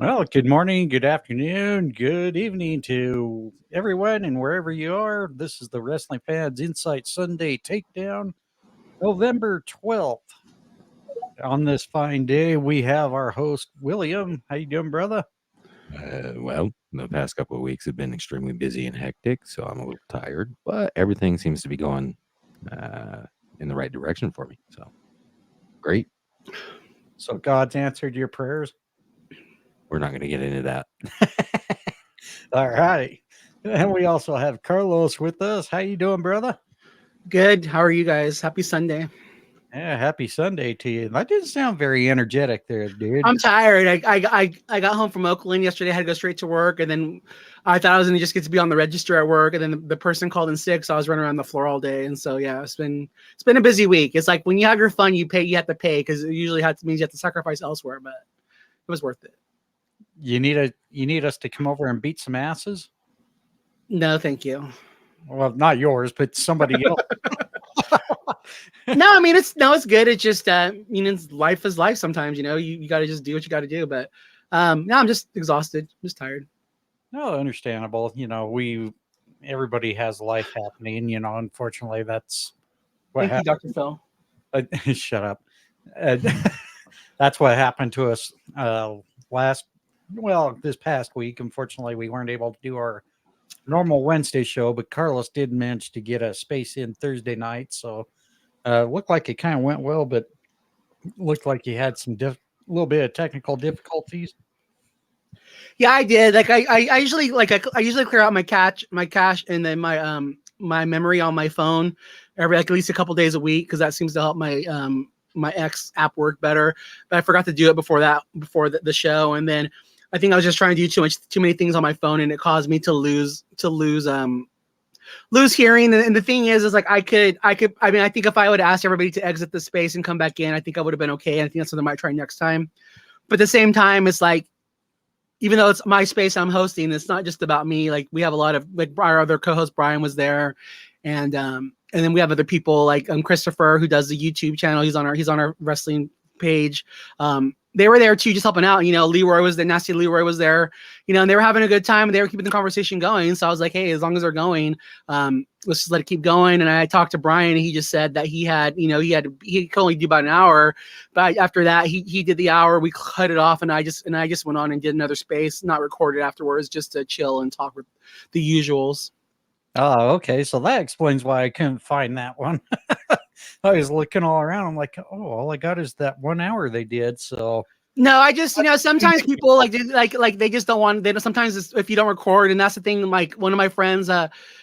Well, good morning, good afternoon, good evening to everyone, and wherever you are. This is the Wrestling Fans Insight Sunday Takedown, November 12th. On this fine day, we have our host, William. How you doing, brother? Well, the past couple of weeks have been extremely busy and hectic, so I'm a little tired, but everything seems to be going in the right direction for me. So great. So God's answered your prayers. We're not going to get into that. All right. And we also have Carlos with us. How you doing, brother? Good. How are you guys? Happy Sunday. Yeah, happy Sunday to you. That didn't sound very energetic there, dude. I'm tired. I got home from Oakland yesterday. I had to go straight to work, and then I thought I was gonna just get to be on the register at work, and then the person called in sick, so I was running around the floor all day. And so yeah, it's been a busy week. It's like when you have your fun, you have to pay because it usually means you have to sacrifice elsewhere, but it was worth it. You need us to come over and beat some asses? No, thank you. Well, not yours, but somebody else. No, I mean it's good. It's just life is life sometimes, you got to just do what you got to do. But no, I'm just exhausted, I'm just tired. No, understandable. Everybody has life happening, unfortunately that's what Thank you, Dr. Phil. Shut up. That's what happened to us this past week. Unfortunately, we weren't able to do our normal Wednesday show, but Carlos did manage to get a space in Thursday night, so looked like it kind of went well, but looked like he had some little bit of technical difficulties. Yeah, I did. Like I usually I usually clear out my cache and then my memory on my phone every at least a couple days a week because that seems to help my my X app work better. But I forgot to do it before the show, and then I think I was just trying to do too many things on my phone, and it caused me to lose hearing. And the thing is like I think if I would ask everybody to exit the space and come back in, I think I would have been okay. And I think that's something I might try next time. But at the same time, it's like, even though it's my space I'm hosting, it's not just about me. Like we have a lot of our other co-host Bryan was there, and then we have other people like Christopher who does the YouTube channel. He's on our wrestling page. They were there too, just helping out. Leroy was there, Nasty Leroy was there, and they were having a good time and they were keeping the conversation going. So I was like, hey, as long as they're going, let's just let it keep going. And I talked to Bryan and he just said that he could only do about an hour, but after that he did the hour, we cut it off, and I just went on and did another space, not recorded afterwards, just to chill and talk with the usuals. Oh, okay. So that explains why I couldn't find that one. I was looking all around. I'm like, oh, all I got is that 1 hour they did. So no, I just sometimes people like they just don't want. They don't, sometimes if you don't record, and that's the thing. Like one of my friends,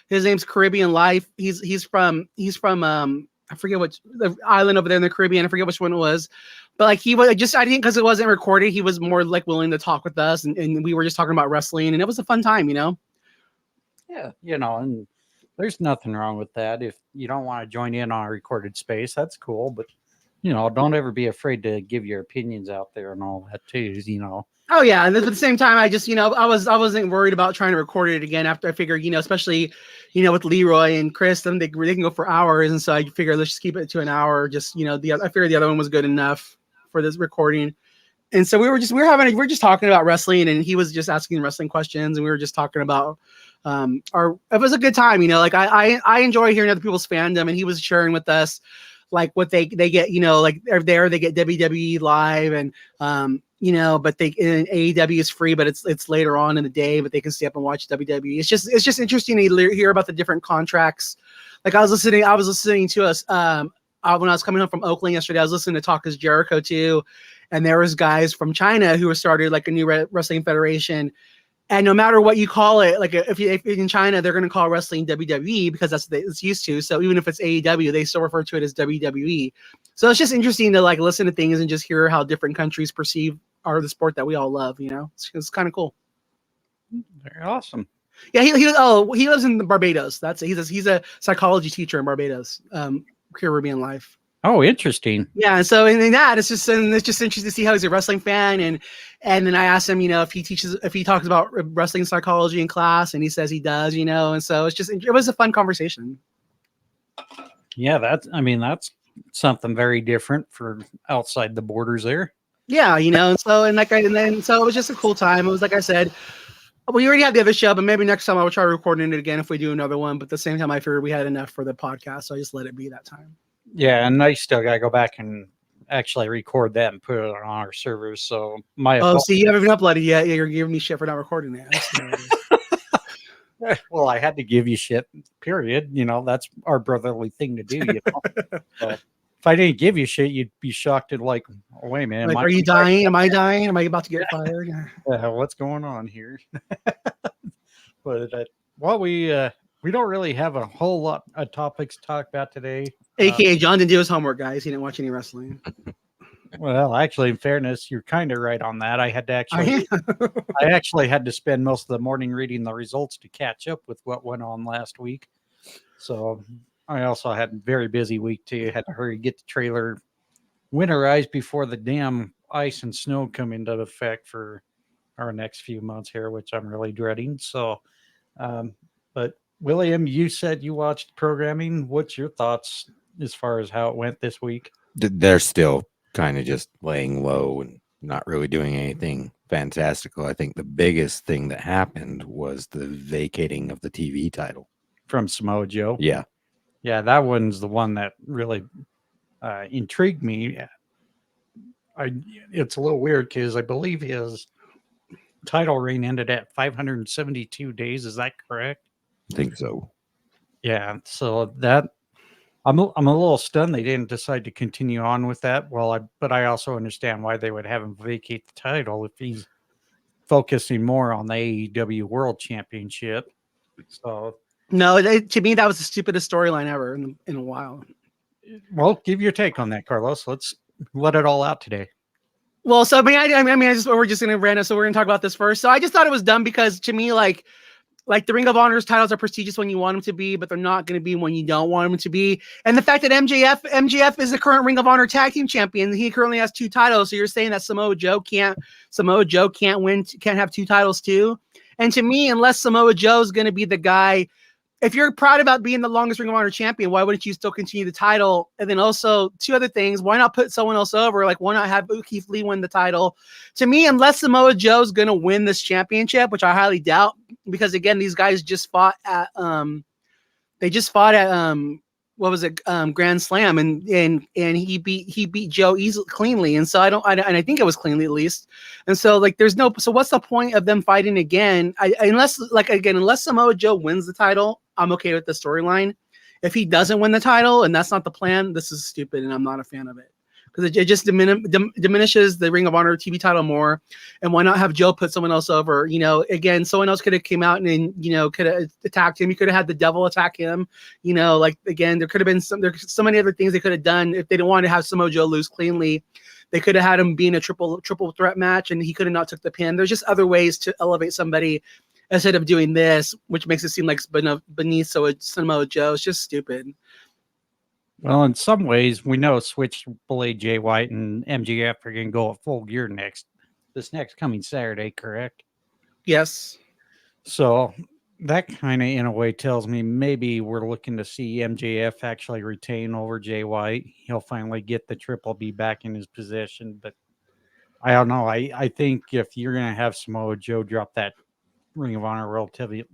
his name's Caribbean Life. He's from I forget what the island over there in the Caribbean. I forget which one it was, but like he was I think because it wasn't recorded, he was more like willing to talk with us, and we were just talking about wrestling, and it was a fun time, Yeah, and there's nothing wrong with that. If you don't want to join in on a recorded space, that's cool. But don't ever be afraid to give your opinions out there and all that too. Oh yeah, and at the same time, I just I wasn't worried about trying to record it again after I figured especially with Leroy and Chris, them they can go for hours, and so I figured let's just keep it to an hour. Just I figured the other one was good enough for this recording. And so we were just talking about wrestling, and he was just asking wrestling questions, and we were just talking about it was a good time, like I enjoy hearing other people's fandom, and he was sharing with us like what they get, like they get WWE live, and but and AEW is free, but it's later on in the day, but they can stay up and watch WWE. It's just interesting to hear about the different contracts. Like I was listening to us when I was coming home from Oakland yesterday. I was listening to Talk Is Jericho too. And there was guys from China who were started like a new wrestling federation. And no matter what you call it, like if in China, they're going to call wrestling WWE because that's what it's used to. So even if it's AEW, they still refer to it as WWE. So it's just interesting to like listen to things and just hear how different countries perceive the sport that we all love. It's kind of cool. Very awesome. Yeah, he lives in Barbados. He's a psychology teacher in Barbados. Caribbean Life. Oh, interesting. Yeah, so in that it's just interesting to see how he's a wrestling fan, and then I asked him, if he talks about wrestling psychology in class, and he says he does, and so it was a fun conversation. Yeah, that's something very different for outside the borders there. Yeah, so it was just a cool time. It was like I said, we already had the other show, but maybe next time I will try recording it again if we do another one. But at the same time, I figured we had enough for the podcast, so I just let it be that time. Yeah, and I still gotta go back and actually record that and put it on our servers. So my See, you haven't even uploaded yet. You're giving me shit for not recording it. well, I had to give you shit. Period. That's our brotherly thing to do. So, if I didn't give you shit, you'd be shocked at like, oh, wait, man, are you dying? Am I dying? Am I about to get fired? What's going on here? But we don't really have a whole lot of topics to talk about today. AKA John didn't do his homework, guys. He didn't watch any wrestling. Well, actually, in fairness, you're kind of right on that. I actually had to spend most of the morning reading the results to catch up with what went on last week. So I also had a very busy week too. Had to hurry get the trailer winterized before the damn ice and snow come into effect for our next few months here, which I'm really dreading. So, but William, you said you watched programming. What's your thoughts as far as how it went this week? They're still kind of just laying low and not really doing anything fantastical. I think the biggest thing that happened was the vacating of the TV title from Samoa Joe. Yeah, that one's the one that really intrigued me. It's a little weird because I believe his title reign ended at 572 days. Is that correct? I think so. Yeah, so that I'm a little stunned they didn't decide to continue on with that. But I also understand why they would have him vacate the title if he's focusing more on the AEW World Championship. So no, to me that was the stupidest storyline ever in a while. Well, give your take on that, Carlos. Let's let it all out today. Well, so we're just gonna random. So we're gonna talk about this first. So I just thought it was dumb because to me, like the Ring of Honor's titles are prestigious when you want them to be, but they're not going to be when you don't want them to be. And the fact that MJF is the current Ring of Honor Tag Team Champion, he currently has 2 titles. So you're saying that Samoa Joe can't have 2 titles too? And to me, unless Samoa Joe's going to be the guy, if you're proud about being the longest Ring of Honor champion, why wouldn't you still continue the title? And then also 2 other things. Why not put someone else over? Like, why not have Keith Lee win the title? To me, unless Samoa Joe's going to win this championship, which I highly doubt, because again, these guys just fought at, what was it? Grand Slam, and he beat Joe easily, cleanly. And so I think it was cleanly at least. And so so what's the point of them fighting again? Unless Samoa Joe wins the title, I'm okay with the storyline. If he doesn't win the title and that's not the plan, this is stupid, and I'm not a fan of it. Because it just diminishes the Ring of Honor TV title more. And why not have Joe put someone else over? Again, someone else could have came out and could have attacked him. You could have had the Devil attack him. Again, there could have been there's so many other things they could have done if they didn't want to have Samoa Joe lose cleanly. They could have had him be in a triple threat match, and he could have not took the pin. There's just other ways to elevate somebody instead of doing this, which makes it seem like beneath Samoa Joe. It's just stupid. Well, in some ways, we know Switchblade Jay White and MJF are going to go at full gear this next coming Saturday, correct? Yes. So that kind of, in a way, tells me maybe we're looking to see MJF actually retain over Jay White. He'll finally get the Triple B back in his possession. But I don't know. I think if you're going to have Samoa Joe drop that Ring of Honor World TV,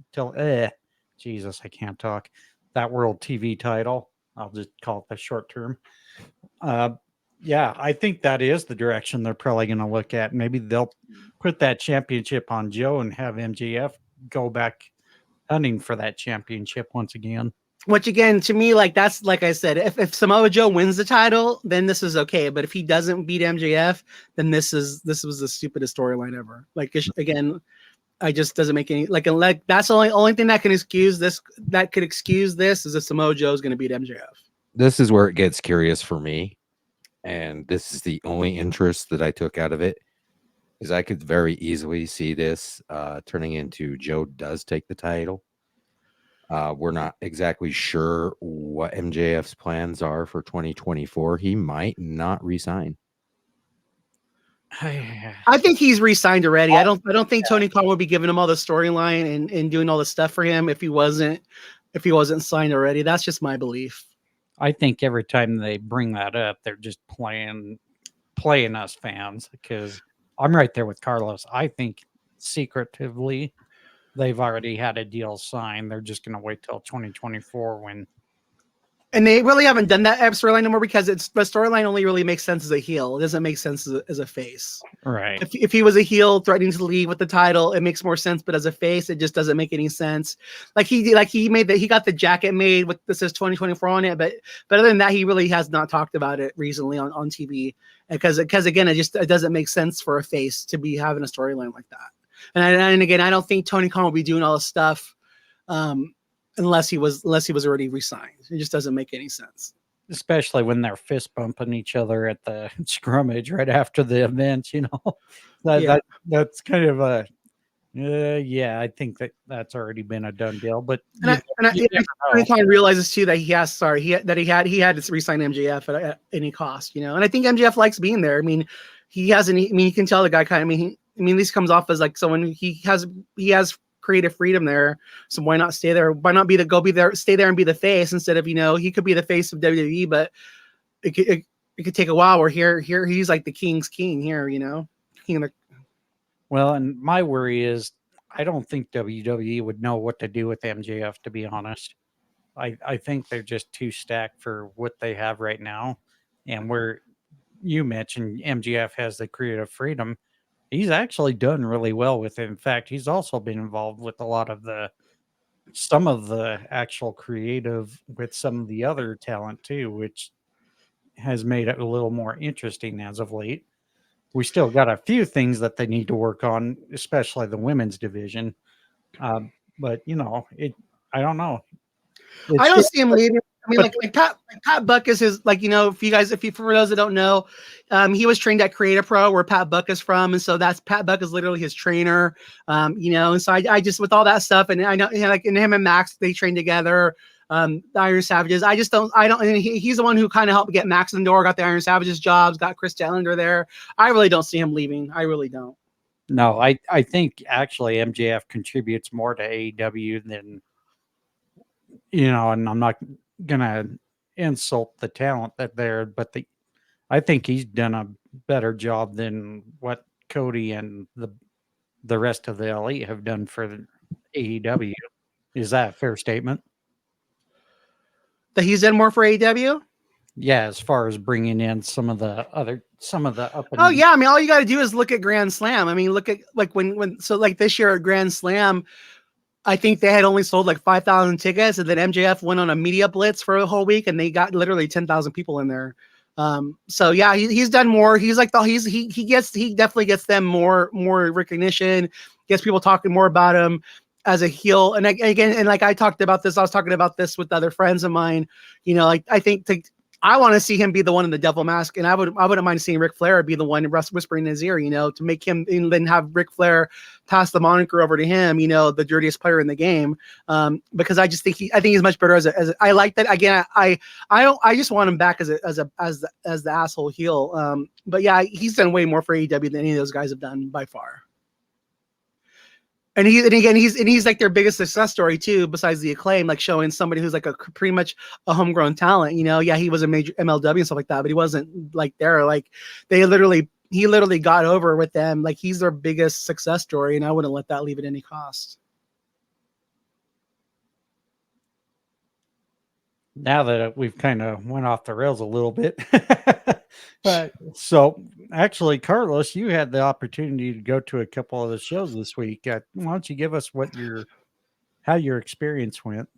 Jesus, I can't talk. That World TV title. I'll just call it the short term. I think that is the direction they're probably going to look at. Maybe they'll put that championship on Joe and have MJF go back hunting for that championship once again. Which again, to me, that's like I said, if Samoa Joe wins the title, then this is okay. But if he doesn't beat MJF, then this was the stupidest storyline ever. Again, I just doesn't make any that's the only thing that can excuse this. That could excuse this is if Samoa Joe is going to beat MJF. This is where it gets curious for me, and this is the only interest that I took out of it. Is I could very easily see this turning into Joe does take the title. We're not exactly sure what MJF's plans are for 2024. He might not resign. I think he's re-signed already. I don't think Tony Khan would be giving him all the storyline and doing all the stuff for him if he wasn't signed already. That's just my belief. I think every time they bring that up, they're just playing playing us fans, because I'm right there with Carlos. I think secretively they've already had a deal signed. They're just going to wait till 2024 when. And they really haven't done that storyline anymore because the storyline only really makes sense as a heel. It doesn't make sense as a face. Right. If he was a heel threatening to leave with the title, it makes more sense. But as a face, it just doesn't make any sense. He got the jacket made with this says 2024 on it, but other than that, he really has not talked about it recently on TV. Because again, it doesn't make sense for a face to be having a storyline like that. And again, I don't think Tony Khan will be doing all this stuff. Unless he was already re-signed. It just doesn't make any sense. Especially when they're fist bumping each other at the scrummage right after the event, that's kind of a I think that's already been a done deal. But Tony Khan realizes too that he had to re-sign MJF at any cost, and I think MJF likes being there. I mean, you can tell the guy kind of. This comes off as like someone he has creative freedom there, so why not stay there? Why not stay there and be the face instead of he could be the face of WWE, but it could take a while. Where here he's like the king's king here, king of the. Well, and my worry is I don't think WWE would know what to do with MJF, to be honest. I think they're just too stacked for what they have right now, and where you mentioned MJF has the creative freedom. He's actually done really well with it. In fact, he's also been involved with a lot of some of the actual creative with some of the other talent too, which has made it a little more interesting as of late. We still got a few things that they need to work on, especially the women's division. But I don't know. I don't see him leaving. I mean, like Pat Buck is his, for those that don't know, he was trained at Creative Pro, where Pat Buck is from, and so Pat Buck is literally his trainer. And so I just, with all that stuff, and I know, and him and Max, they train together. The Iron Savages. I don't. And he's the one who kind of helped get Max in the door, got the Iron Savages jobs, got Chris Challenger there. I really don't see him leaving. I really don't. No, I think actually MJF contributes more to AEW than. And I'm not gonna insult the talent that there, but I think he's done a better job than what Cody and the rest of the Elite have done for the AEW. Is that a fair statement? That he's done more for AEW? Yeah, as far as bringing in some of the up. Oh yeah, I mean, all you got to do is look at Grand Slam. I mean, look at like this year at Grand Slam. I think they had only sold like 5,000 tickets, and then MJF went on a media blitz for a whole week, and they got literally 10,000 people in there. So yeah, he's done more. He's like he definitely gets them more recognition, gets people talking more about him as a heel. And again, like I talked about this, I was talking about this with other friends of mine. I think I want to see him be the one in the devil mask, and I wouldn't mind seeing Ric Flair be the one whispering in his ear, to make him, and then have Ric Flair pass the moniker over to him, the dirtiest player in the game. Because I think he's much better as I like that. Again, I just want him back as the asshole heel. But yeah, he's done way more for AEW than any of those guys have done by far. And he's like their biggest success story too, besides the Acclaim, like showing somebody who's like pretty much a homegrown talent. Yeah, he was a major MLW and stuff like that, but he wasn't like there. Like he literally got over with them. Like he's their biggest success story, and I wouldn't let that leave at any cost. Now that we've kind of went off the rails a little bit. So actually, Carlos, you had the opportunity to go to a couple of the shows this week. Why don't you give us how your experience went?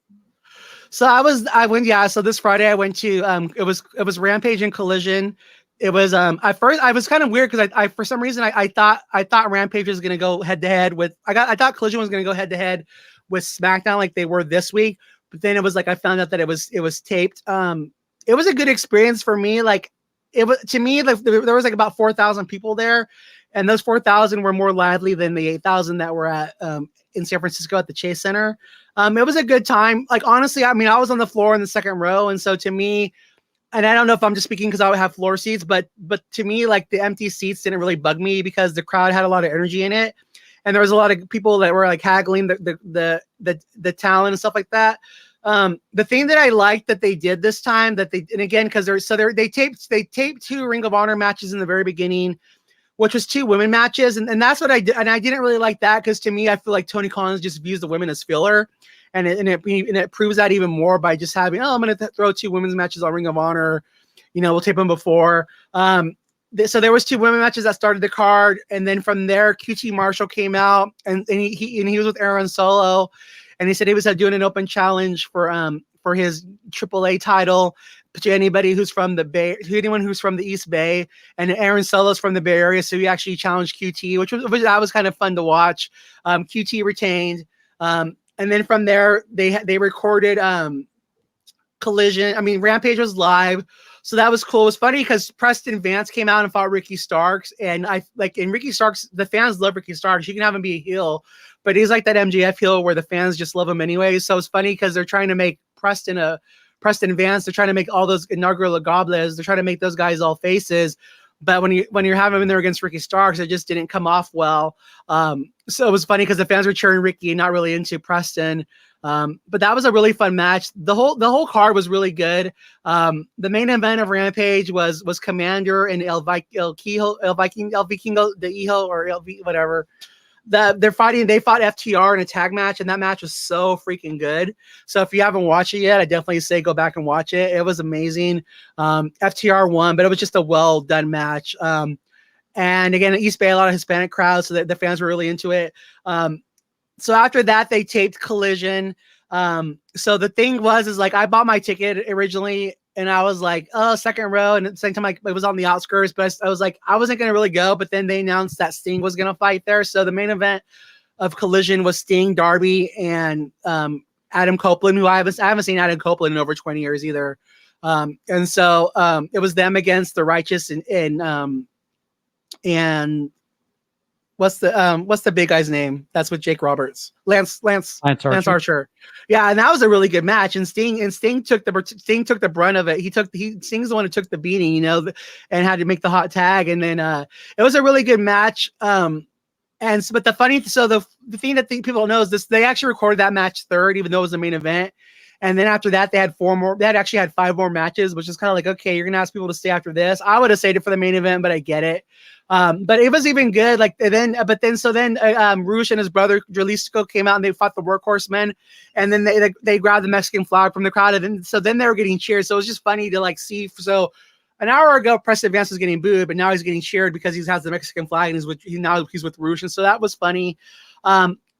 So I went. So this Friday I went to, it was Rampage and Collision. It was, at first I was kind of weird because I for some reason I thought Rampage was going to go head to head with, I thought Collision was going to go head to head with SmackDown like they were this week. But then it was like, I found out that it was taped. It was a good experience for me. Like, it was, to me, like there was like about 4,000 people there, and those 4,000 were more lively than the 8,000 that were at in San Francisco at the Chase Center. It was a good time. Like, honestly, I mean, I was on the floor in the second row, and so to me, and I don't know if I'm just speaking because I would have floor seats, but to me, like the empty seats didn't really bug me because the crowd had a lot of energy in it, and there was a lot of people that were like haggling the talent and stuff like that. The thing that I liked that they did this time and again, because they taped 2 Ring of Honor matches in the very beginning, which was 2 women matches. And that's what I did. And I didn't really like that because to me, I feel like Tony Khan just views the women as filler. And it proves that even more by just having, I'm going to throw 2 women's matches on Ring of Honor. We'll tape them before. So there was 2 women matches that started the card. And then from there, QT Marshall came out and he was with Aaron Solo. And he said he was doing an open challenge for his AAA title to anybody who's from the Bay, to anyone who's from the East Bay, and Aaron Solo's from the Bay Area, so he actually challenged QT, which was kind of fun to watch. QT retained, and then from there they recorded Collision. I mean, Rampage was live, so that was cool. It was funny because Preston Vance came out and fought Ricky Starks, and in Ricky Starks, the fans love Ricky Starks. You can have him be a heel, but he's like that MJF heel where the fans just love him anyway. So it's funny because they're trying to make Preston Vance, they're trying to make all those inaugural Goblins, they're trying to make those guys all faces. But when you're having him in there against Ricky Starks, it just didn't come off well. So it was funny because the fans were cheering Ricky and not really into Preston. But that was a really fun match. The whole card was really good. The main event of Rampage was Commander and El Vikingo, the Hijo or El whatever. They fought FTR in a tag match, and that match was so freaking good. So if you haven't watched it yet, I definitely say go back and watch it. It was amazing. FTR won, but it was just a well done match. And again, East Bay, a lot of Hispanic crowds, so the fans were really into it. So after that, they taped Collision. So the thing was I bought my ticket originally, and I was like, oh, second row. And at the same time, it was on the outskirts, but I was like, I wasn't going to really go. But then they announced that Sting was going to fight there. So the main event of Collision was Sting, Darby, and Adam Copeland, who I haven't seen Adam Copeland in over 20 years either. And so it was them against the Righteous and what's the big guy's name? That's with Jake Roberts. Lance Archer. Yeah, and that was a really good match. And Sting took the brunt of it. Sting's the one who took the beating, and had to make the hot tag. And then it was a really good match. But the thing that people don't know is this: they actually recorded that match third, even though it was the main event. And then after that, they had 5 more matches, which is kind of like, okay, you're gonna ask people to stay after this. I would have stayed it for the main event, but I get it. But it was even good. Then Rush and his brother Jalisco came out and they fought the Workhorsemen, and then they grabbed the Mexican flag from the crowd, and then they were getting cheered. So it was just funny to see. So an hour ago, Preston Vance was getting booed, but now he's getting cheered because he has the Mexican flag and he's with Rush, and so that was funny.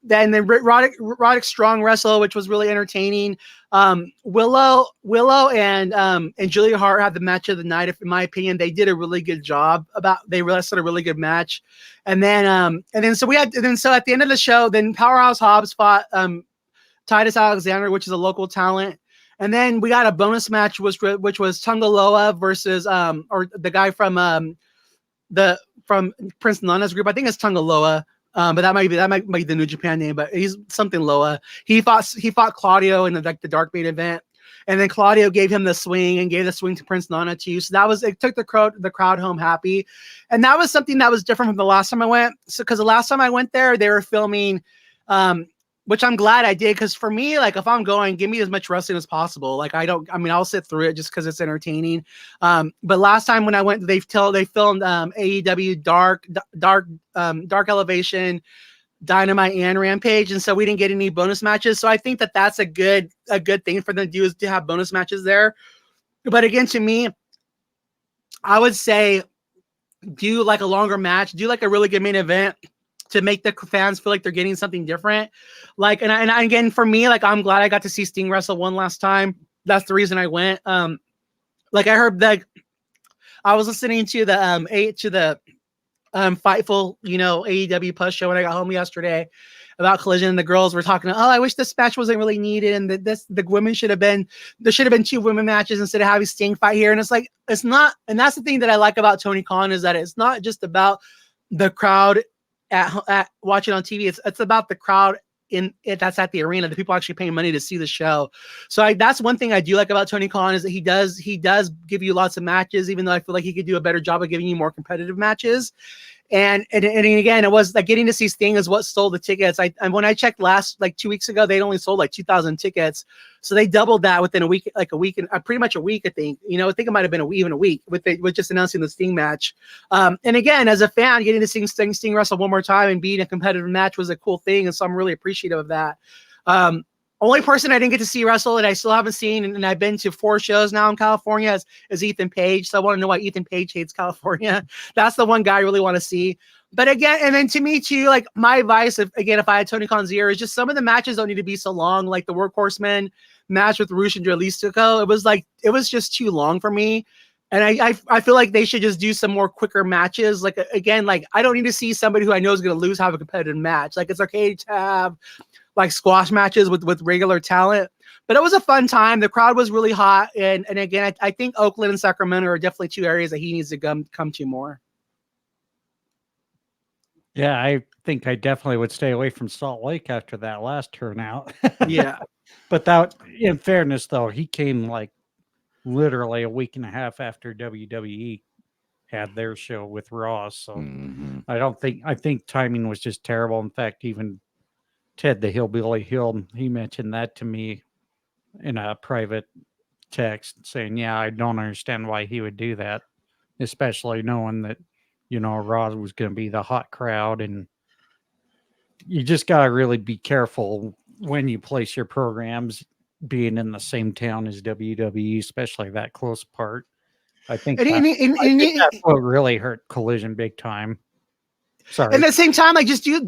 Then Roddick Strong wrestle, which was really entertaining. Willow and Julia Hart had the match of the night. In my opinion, they did a really good job. They wrestled a really good match. And then at the end of the show, then Powerhouse Hobbs fought Titus Alexander, which is a local talent. And then we got a bonus match, which was Tungaloa versus or the guy from Prince Nana's group. I think it's Tungaloa. But that might be the New Japan name, but he's something Loa. He fought Claudio in the Dark Main event, and then Claudio gave him the swing and gave the swing to Prince Nana too. So it took the crowd home happy, and that was something that was different from the last time I went. So because the last time I went there, they were filming, which I'm glad I did, because for me, if I'm going, give me as much wrestling as possible. I'll sit through it just because it's entertaining. But last time when I went, they filmed AEW Dark Elevation, Dynamite, and Rampage, and so we didn't get any bonus matches. So I think that's a good thing for them to do, is to have bonus matches there. But again, to me, I would say do a longer match, do a really good main event, to make the fans feel like they're getting something different. Again, for me, I'm glad I got to see Sting wrestle one last time. That's the reason I went. I heard that I was listening to the Fightful, AEW Plus show when I got home yesterday about Collision, and the girls were talking, I wish this match wasn't really needed, and the women there should have been 2 women matches instead of having Sting fight here. And it's not, and that's the thing that I like about Tony Khan, is that it's not just about the crowd at watching on TV. It's about the crowd that's at the arena, the people actually paying money to see the show. So that's one thing I do like about Tony Khan, is that he does give you lots of matches, even though I feel like he could do a better job of giving you more competitive matches. And again, it was like getting to see Sting is what sold the tickets. And when I checked last, like 2 weeks ago, they'd only sold like 2,000 tickets. So they doubled that within a week, like a week, and pretty much a week, I think. I think it might have been even a week with just announcing the Sting match. And again, as a fan, getting to see Sting wrestle one more time and be in a competitive match was a cool thing. And so I'm really appreciative of that. Only person I didn't get to see wrestle and I still haven't seen, and I've been to 4 shows now in California, is Ethan Page. So I want to know why Ethan Page hates California. That's the one guy I really want to see. But again, and then to me too, like my advice, if I had Tony Khan's ear, is just some of the matches don't need to be so long. Like the Workhorsemen match with Rush and Jalisco, it was just too long for me. And I feel like they should just do some more quicker matches. Like again, like I don't need to see somebody who I know is going to lose have a competitive match. Like it's okay to have like squash matches with regular talent, but it was a fun time. The crowd was really hot. And again, I think Oakland and Sacramento are definitely 2 areas that he needs to come to more. Yeah, I think I definitely would stay away from Salt Lake after that last turnout. Yeah. But that, in fairness though, he came like literally a week and a half after WWE had their show with Raw. So I think timing was just terrible. In fact, even Ted the Hillbilly Hill, he mentioned that to me in a private text saying, yeah, I don't understand why he would do that, especially knowing that, Raw was going to be the hot crowd. And you just got to really be careful when you place your programs being in the same town as WWE, especially that close apart. I think that's what really hurt Collision big time. Sorry. And at the same time, like just I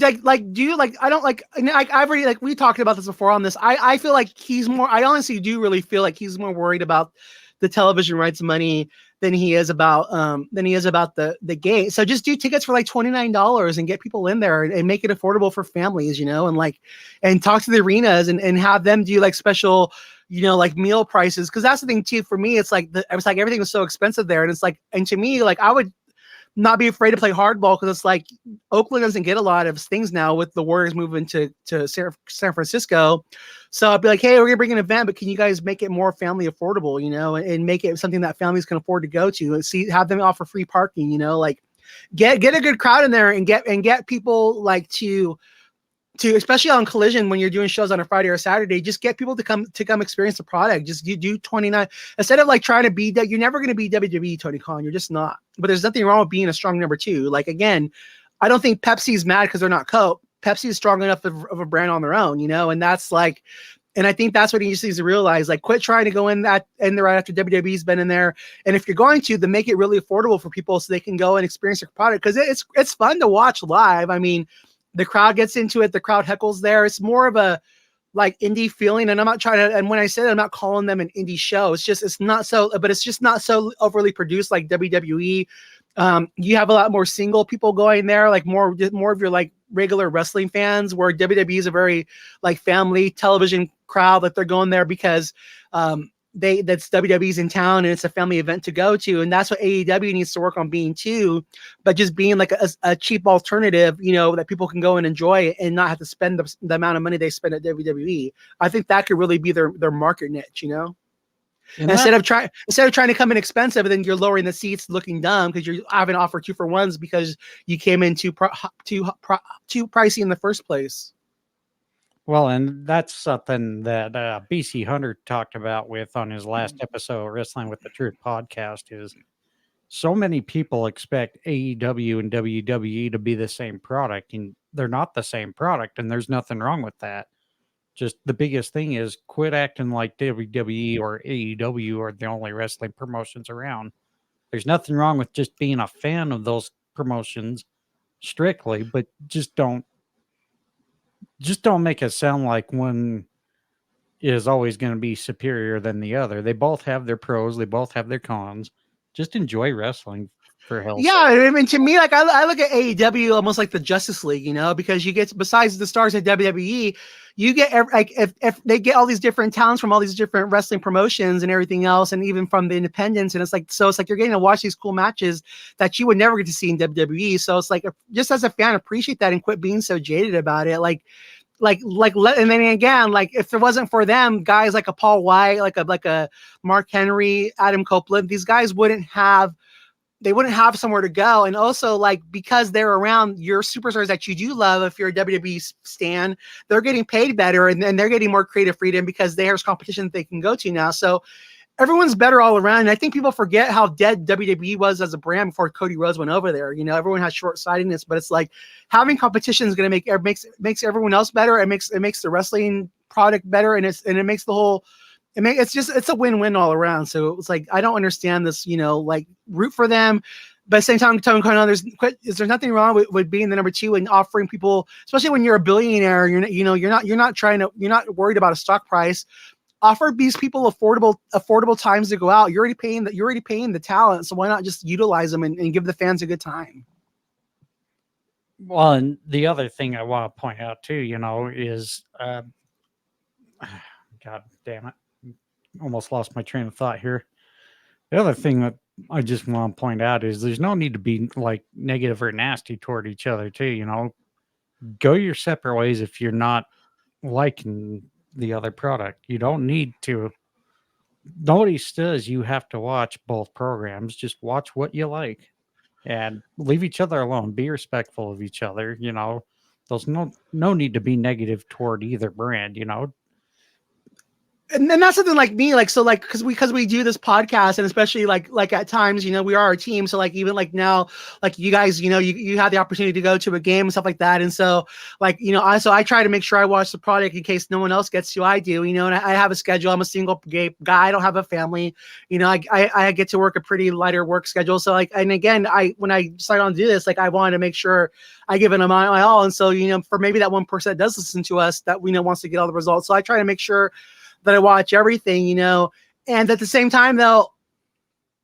don't like, I've already, like we talked about this before on this. I feel like I honestly do really feel like he's more worried about the television rights money than he is about the game. So just do tickets for like $29 and get people in there and make it affordable for families, and talk to the arenas and have them do like special, like meal prices. Cause that's the thing too, for me, it's like, everything was so expensive there. And it's like, and to me, like I would not be afraid to play hardball because it's like Oakland doesn't get a lot of things now with the Warriors moving to San Francisco. So I'd be like, hey, we're gonna bring an event, but can you guys make it more family affordable, and make it something that families can afford to go to, and have them offer free parking, like get a good crowd in there and get people like to especially on Collision when you're doing shows on a Friday or Saturday, just get people to come experience the product. Just you do 29 instead of like trying to be that. You're never going to be WWE, Tony Khan. You're just not. But there's nothing wrong with being a strong number 2. Like again, I don't think Pepsi's mad because they're not Coke. Pepsi is strong enough of a brand on their own, and that's like, and I think that's what he just needs to realize. Like, quit trying to go in there right after WWE's been in there. And if you're going to, then make it really affordable for people so they can go and experience your product because it's fun to watch live. I mean, the crowd gets into it. The crowd heckles there. It's more of a like indie feeling. And I'm not trying to, and when I say that, I'm not calling them an indie show. It's just not so overly produced like WWE. You have a lot more single people going there, like more of your like regular wrestling fans, where WWE is a very like family television crowd that they're going there because that's WWE's in town and it's a family event to go to. And that's what AEW needs to work on being too, but just being like a cheap alternative, that people can go and enjoy and not have to spend the amount of money they spend at WWE. I think that could really be their market niche, Instead of trying to come in expensive, and then you're lowering the seats, looking dumb because you're having to offer 2-for-1s because you came in too pricey in the first place. Well, and that's something that BC Hunter talked about on his last episode of Wrestling with the Truth podcast. Is so many people expect AEW and WWE to be the same product, and they're not the same product, and there's nothing wrong with that. Just the biggest thing is quit acting like WWE or AEW are the only wrestling promotions around. There's nothing wrong with just being a fan of those promotions strictly, but just don't make it sound like one is always going to be superior than the other. They both have their pros. They both have their cons. Just enjoy wrestling. Yeah, I mean, to me, like I look at AEW almost like the Justice League, because you get, besides the stars at WWE, you get like if they get all these different talents from all these different wrestling promotions and everything else, and even from the independents, and it's like you're getting to watch these cool matches that you would never get to see in WWE. So it's like, just as a fan, appreciate that and quit being so jaded about it. And then again, like if it wasn't for them, guys like a Paul White, like a Mark Henry, Adam Copeland, these guys wouldn't have they wouldn't have somewhere to go. And also, like, because they're around your superstars that you do love, if you're a WWE stan, they're getting paid better, and they're getting more creative freedom because there's competition that they can go to now. So everyone's better all around. And I think people forget how dead WWE was as a brand before Cody Rhodes went over there. You know, everyone has short-sightedness, but it's like having competition is going to makes everyone else better. It makes the wrestling product better, and it makes the whole. It's a win-win all around. So it's like, I don't understand this, you know, like, root for them. But at the same time, Tony Khan, there's nothing wrong with being the number 2 and offering people, especially when you're a billionaire, you're not worried about a stock price. Offer these people affordable times to go out. You're already paying the talent. So why not just utilize them and give the fans a good time? Well, and the other thing I want to point out too, you know, is, God damn it. Almost lost my train of thought here. The other thing that I just want to point out is there's no need to be like negative or nasty toward each other too. You know, go your separate ways if you're not liking the other product. You don't need to. Nobody says you have to watch both programs. Just watch what you like and leave each other alone. Be respectful of each other. You know, there's no need to be negative toward either brand. You know. And that's something like me, like, so like, because we do this podcast, and especially like at times, you know, we are a team. So like, even like now, like you guys, you know, you have the opportunity to go to a game and stuff like that. And so like, you know, I try to make sure I watch the product in case no one else gets to. I do, you know, and I have a schedule. I'm a single gay guy. I don't have a family. You know, I get to work a pretty lighter work schedule. So like, and again, when I decided on to do this, like, I wanted to make sure I give it my all. And so, you know, for maybe that 1% that does listen to us that we know wants to get all the results. So I try to make sure that I watch everything, you know, and at the same time though,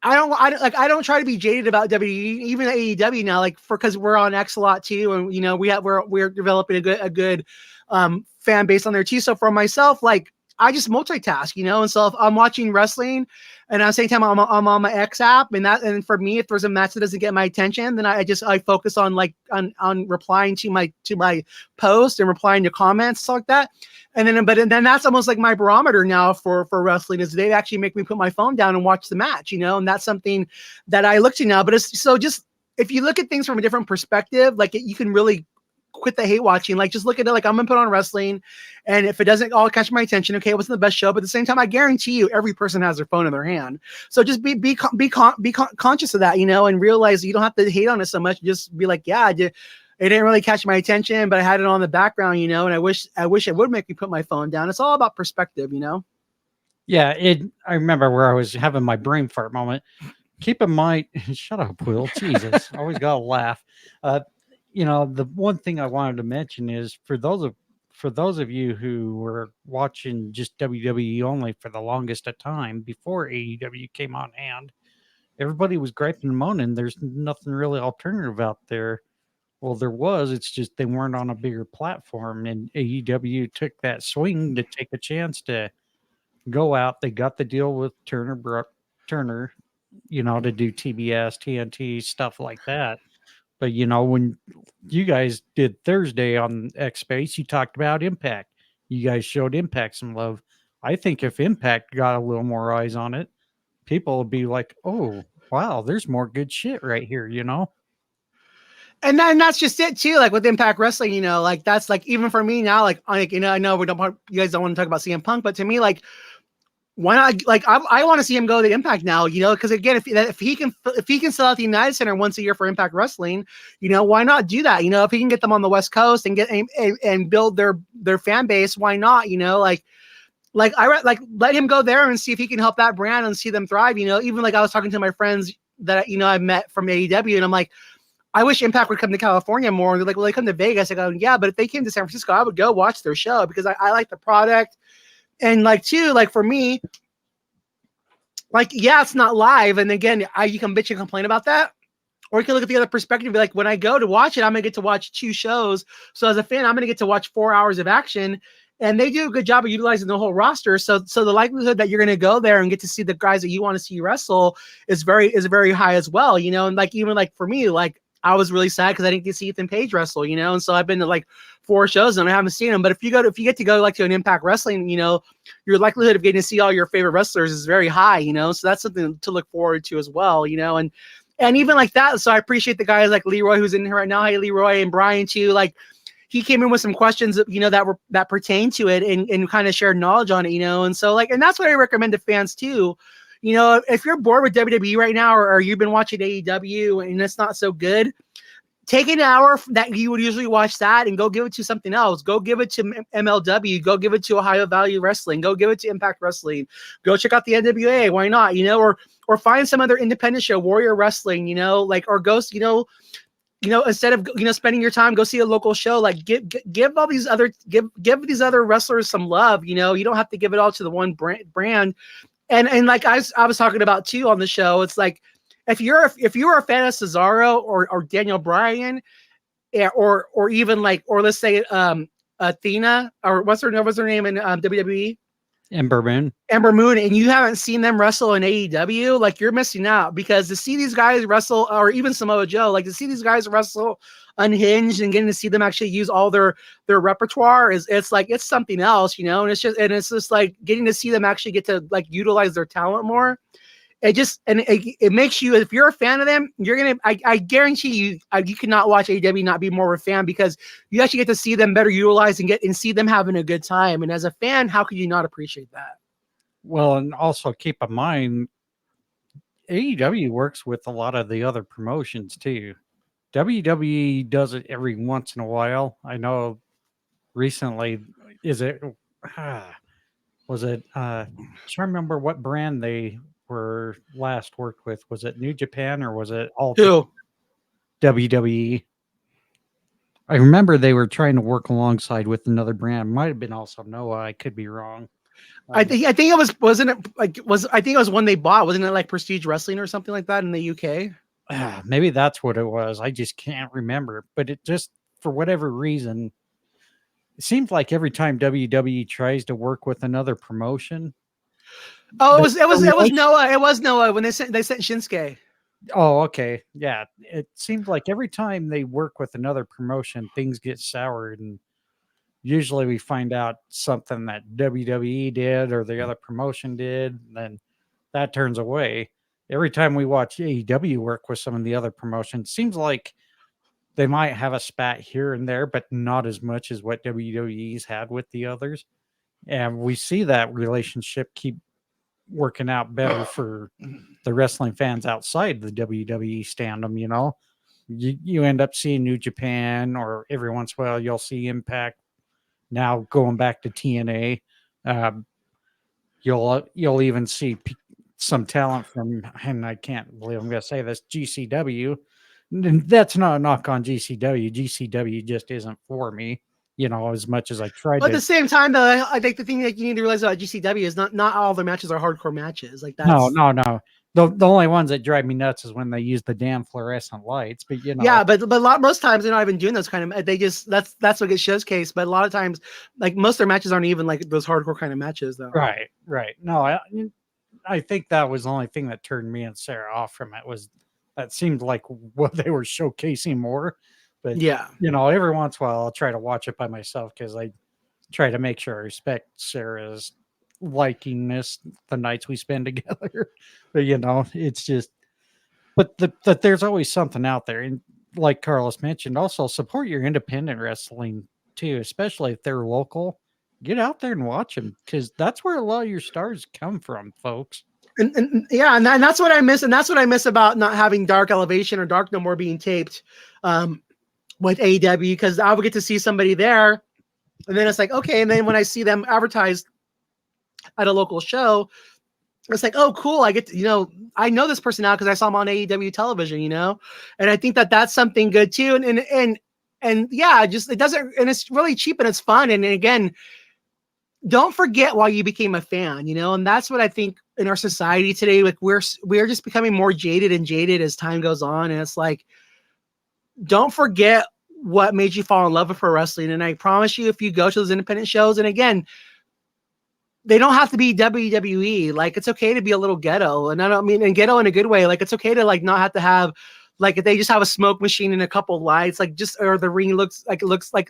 I don't try to be jaded about WWE, even AEW now, like, because we're on X a lot too, and you know, we're developing a good fan base on there too. So for myself, like, I just multitask, you know, and so if I'm watching wrestling and at the same time I'm on my X app, and for me, if there's a match that doesn't get my attention, then I focus on like on replying to my post and replying to comments, stuff like that. And then that's almost like my barometer now for wrestling, is they actually make me put my phone down and watch the match, you know, and that's something that I look to now. But it's so, just if you look at things from a different perspective, like, you can really quit the hate watching. Like, just look at it like, I'm gonna put on wrestling, and if it doesn't all catch my attention, okay, what's the best show? But at the same time, I guarantee you, every person has their phone in their hand. So just be conscious of that, you know, and realize you don't have to hate on it so much. Just be like, yeah, it didn't really catch my attention, but I had it on the background, you know, and I wish it would make me put my phone down. It's all about perspective, you know? Yeah. I remember where I was having my brain fart moment. Keep in mind, shut up, Will. Jesus. Always got to laugh. You know, the one thing I wanted to mention is for those of you who were watching just WWE only for the longest of time before AEW came on hand, everybody was griping and moaning. There's nothing really alternative out there. Well, there was. It's just they weren't on a bigger platform, and AEW took that swing to take a chance to go out. They got the deal with Turner, you know, to do TBS, TNT, stuff like that. But, you know, when you guys did Thursday on X Space, you talked about Impact. You guys showed Impact some love. I think if Impact got a little more eyes on it, people would be like, oh, wow, there's more good shit right here, you know? And that's just it too. Like with Impact Wrestling, you know, like that's like, even for me now, like, you know, I know you guys don't want to talk about CM Punk, but to me, like, why not? Like, I want to see him go to Impact now, you know, because again, if he can sell out the United Center once a year for Impact Wrestling, you know, why not do that? You know, if he can get them on the West Coast and and build their fan base, why not? You know, like let him go there and see if he can help that brand and see them thrive. You know, even like I was talking to my friends that, you know, I met from AEW, and I'm like, I wish Impact would come to California more. And they're like, well, they come to Vegas. I go, yeah, but if they came to San Francisco, I would go watch their show because I like the product. And like, too, like for me, like, yeah, it's not live. And again, you can bitch and complain about that. Or you can look at the other perspective and be like, when I go to watch it, I'm going to get to watch 2 shows. So as a fan, I'm going to get to watch 4 hours of action. And they do a good job of utilizing the whole roster. So the likelihood that you're going to go there and get to see the guys that you want to see wrestle is very high as well. You know, and like, even like for me, like, I was really sad because I didn't get to see Ethan Page wrestle, you know, and so I've been to like 4 shows and I haven't seen him. But if you get to go like to an Impact Wrestling, you know, your likelihood of getting to see all your favorite wrestlers is very high, you know, so that's something to look forward to as well, you know, and And even like that, so I appreciate the guys like Leroy who's in here right now. Hey, Leroy and Bryan too. Like he came in with some questions, that pertain to it and kind of shared knowledge on it, and so and that's what I recommend to fans too. If you're bored with WWE right now, or you've been watching AEW and it's not so good, take an hour that you would usually watch that and go give it to something else. Go give it to MLW. Go give it to Ohio Value Wrestling. Go give it to Impact Wrestling. Go check out the NWA. Why not? Or find some other independent show, Warrior Wrestling. Or go, instead of spending your time, go see a local show. Like give all these other give these other wrestlers some love. You don't have to give it all to the one brand. And like I was talking about too on the show, it's like if you were a fan of Cesaro or Daniel Bryan, or even or let's say Athena, or what's her name in WWE? Ember Moon, and you haven't seen them wrestle in AEW, like you're missing out, because to see these guys wrestle, or even Samoa Joe, like to see these guys wrestle unhinged and getting to see them actually use all their repertoire it's something else, and it's just like getting to see them actually get to utilize their talent more. It makes you, if you're a fan of them, I guarantee you, you cannot watch AEW not be more of a fan, because you actually get to see them better utilized and see them having a good time. And as a fan, how could you not appreciate that? Well, and also keep in mind, AEW works with a lot of the other promotions too. WWE does it every once in a while. I know recently, was it, trying to remember what brand they were last worked with. Was it New Japan or was it all WWE? I remember they were trying to work alongside with another brand. Might have been also Noah. I could be wrong. I think it was, wasn't it I think it was one they bought. Wasn't it like Prestige Wrestling or something like that in the UK? Maybe that's what it was. I just can't remember. But it just, for whatever reason, it seems like every time WWE tries to work with another promotion. Oh, it was Noah. It was Noah when they sent Shinsuke. Oh, okay. Yeah. It seems like every time they work with another promotion, things get soured, and usually we find out something that WWE did or the other promotion did, and then that turns away. Every time we watch AEW work with some of the other promotions, seems like they might have a spat here and there, but not as much as what WWE's had with the others. And we see that relationship keep working out better for the wrestling fans outside the WWE standum. You end up seeing New Japan, or every once in a while you'll see Impact. Now going back to TNA, you'll even see some talent from, and I can't believe I'm going to say this, GCW. That's not a knock on GCW. GCW just isn't for me, as much as I tried. But at the same time, though, I think the thing that you need to realize about GCW is not all their matches are hardcore matches. Like that. No. The only ones that drive me nuts is when they use the damn fluorescent lights. But yeah, but most times they're not even doing those kind of. They just that's what gets showcased. But a lot of times, like most of their matches aren't even like those hardcore kind of matches, though. Right. No, I think that was the only thing that turned me and Sarah off from it, was that seemed like what they were showcasing more. But yeah, every once in a while I'll try to watch it by myself, because I try to make sure I respect Sarah's likingness the nights we spend together. But it's just, but there's always something out there. And like Carlos mentioned, also support your independent wrestling too, especially if they're local. Get out there and watch them, because that's where a lot of your stars come from, folks. And that's what I miss. And that's what I miss about not having Dark Elevation or Dark No More being taped with AEW, because I would get to see somebody there, and then it's like, okay. And then when I see them advertised at a local show, it's like, oh, cool. I get to, I know this person now because I saw them on AEW television, and I think that that's something good too. And yeah, just, it doesn't, and it's really cheap and it's fun. And again, don't forget why you became a fan, and that's what I think in our society today, like we're just becoming more jaded as time goes on. And it's like, don't forget what made you fall in love with pro wrestling. And I promise you, if you go to those independent shows, and again, they don't have to be WWE. Like, it's okay to be a little ghetto. And I don't mean in ghetto in a good way. Like, it's okay to like not have to have Like if they just have a smoke machine and a couple lights, like just or the ring looks like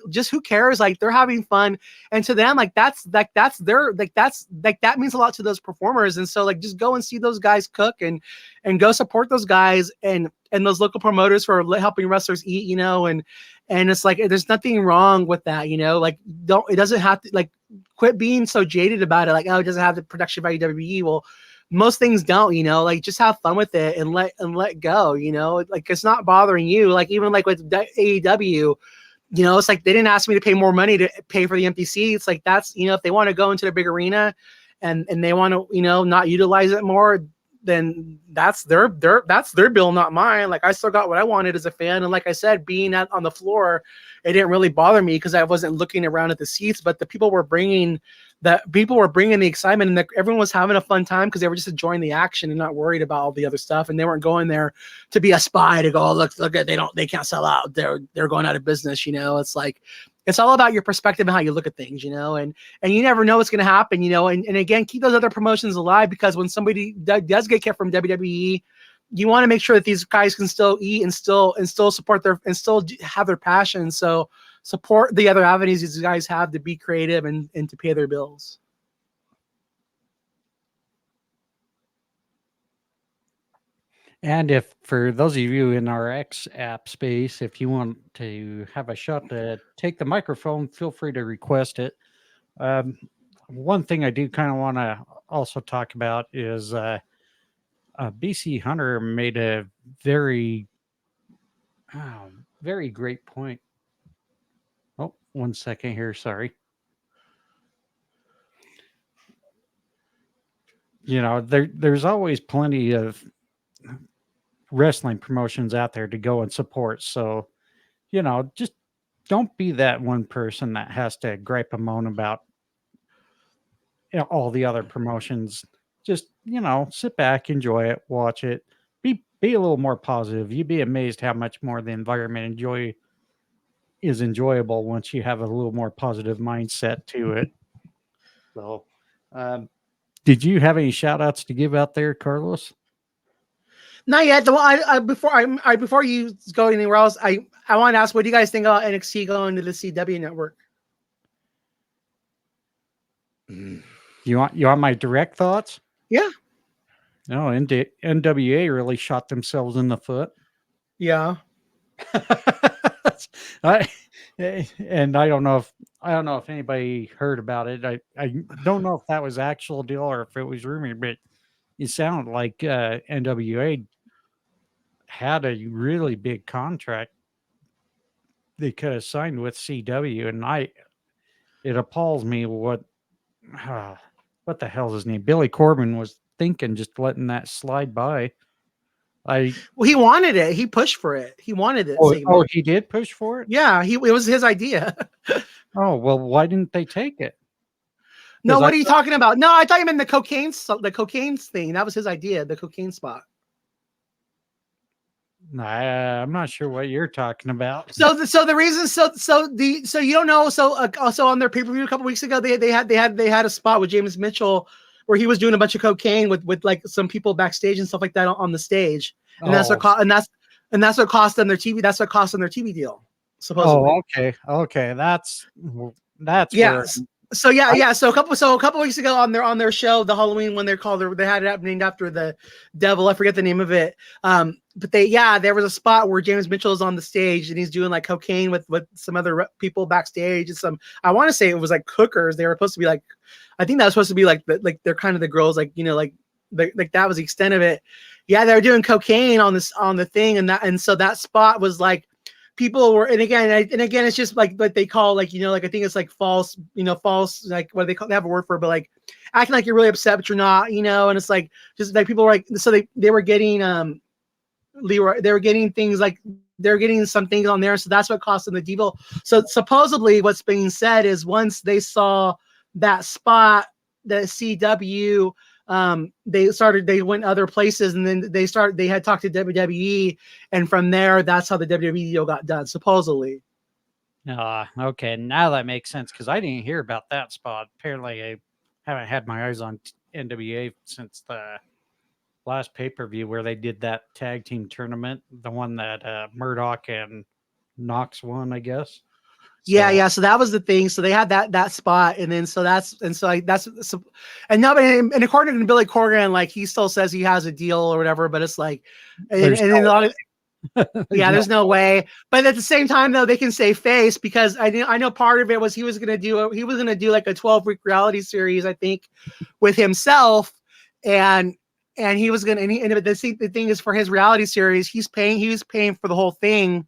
just who cares? Like they're having fun, and to them, that's that means a lot to those performers. And so like just go and see those guys cook and go support those guys and those local promoters for helping wrestlers eat, and it's like there's nothing wrong with that, like it doesn't have to like quit being so jaded about it, like oh it doesn't have the production value WWE. Well, most things don't, like just have fun with it and let go, like it's not bothering you. Like even like with AEW, it's like they didn't ask me to pay more money to pay for the empty seats. Like that's, if they want to go into the big arena and they want to, not utilize it more, then that's their bill, not mine. Like I still got what I wanted as a fan. And like I said, being on the floor, it didn't really bother me because I wasn't looking around at the seats, but the people were bringing the excitement, and everyone was having a fun time because they were just enjoying the action and not worried about all the other stuff. And they weren't going there to be a spy to go, oh, look at, they can't sell out. They're going out of business. It's like, it's all about your perspective and how you look at things, and you never know what's going to happen, and again, keep those other promotions alive, because when somebody does get kept from WWE, you want to make sure that these guys can still eat and still support and still have their passion. So support the other avenues these guys have to be creative and to pay their bills. And if for those of you in our X app space, if you want to have a shot to take the microphone, feel free to request it. One thing I do kind of want to also talk about is BC Hunter made a very, very great point. Oh, 1 second here. Sorry. There's always plenty of wrestling promotions out there to go and support. So, just don't be that one person that has to gripe and moan about all the other promotions. Just, sit back, enjoy it, watch it, be a little more positive. You'd be amazed how much more the environment is enjoyable once you have a little more positive mindset to it. So, did you have any shout outs to give out there, Carlos? Not yet. Before you go anywhere else, I want to ask, what do you guys think about NXT going to the CW network? You want my direct thoughts? Yeah. No, NWA really shot themselves in the foot. Yeah. And I don't know if anybody heard about it. I don't know if that was actual deal or if it was rumored, but it sounded like NWA had a really big contract they could have signed with CW, and it appalls me what the hell's his name? Billy Corbin was thinking, just letting that slide by. Well, he wanted it. He pushed for it. He wanted it. Oh, he did push for it? Yeah, it was his idea. Oh, well, why didn't they take it? No, what are you talking about? No, I thought you meant the cocaine thing. That was his idea, the cocaine spot. I'm not sure what you're talking about. So the reason, so you don't know. So also on their pay-per-view a couple weeks ago, they had a spot with James Mitchell where he was doing a bunch of cocaine with like some people backstage and stuff like that on the stage, and that's what what cost them their TV. That's what cost them their TV deal. Supposedly. Oh, okay. That's yeah. where... So yeah. So a couple weeks ago on their show, the Halloween one, they had it named after the devil. I forget the name of it. But there was a spot where James Mitchell is on the stage and he's doing like cocaine with some other people backstage and I want to say it was like cookers. They were supposed to be like, I think that was supposed to be like they're kind of the girls, like, like that was the extent of it. Yeah, they were doing cocaine on the thing, and so that spot was like, people were, and again, it's just like what they call, like, like I think it's like false, like what they have a word for it, but like acting like you're really upset, but you're not, and it's like, just like people were like, so they were getting, Leroy, they were getting things like, they're getting some things on there. So that's what cost them the deal. So supposedly what's being said is once they saw that spot, the CW, they went other places, and then they had talked to WWE, and from there, that's how the WWE deal got done, supposedly. Okay. Now that makes sense, because I didn't hear about that spot. Apparently I haven't had my eyes on NWA since the last pay-per-view where they did that tag team tournament, the one that Murdoch and Knox won, I guess. Yeah. So that was the thing. So they had that spot, and then and now, and according to Billy Corgan, like he still says he has a deal or whatever, but it's like, and then a lot of, there's no way. But at the same time, though, they can say face, because I know part of it was he was gonna do like a 12-week reality series, I think, with himself, and he was gonna. And the thing is, for his reality series, he was paying for the whole thing.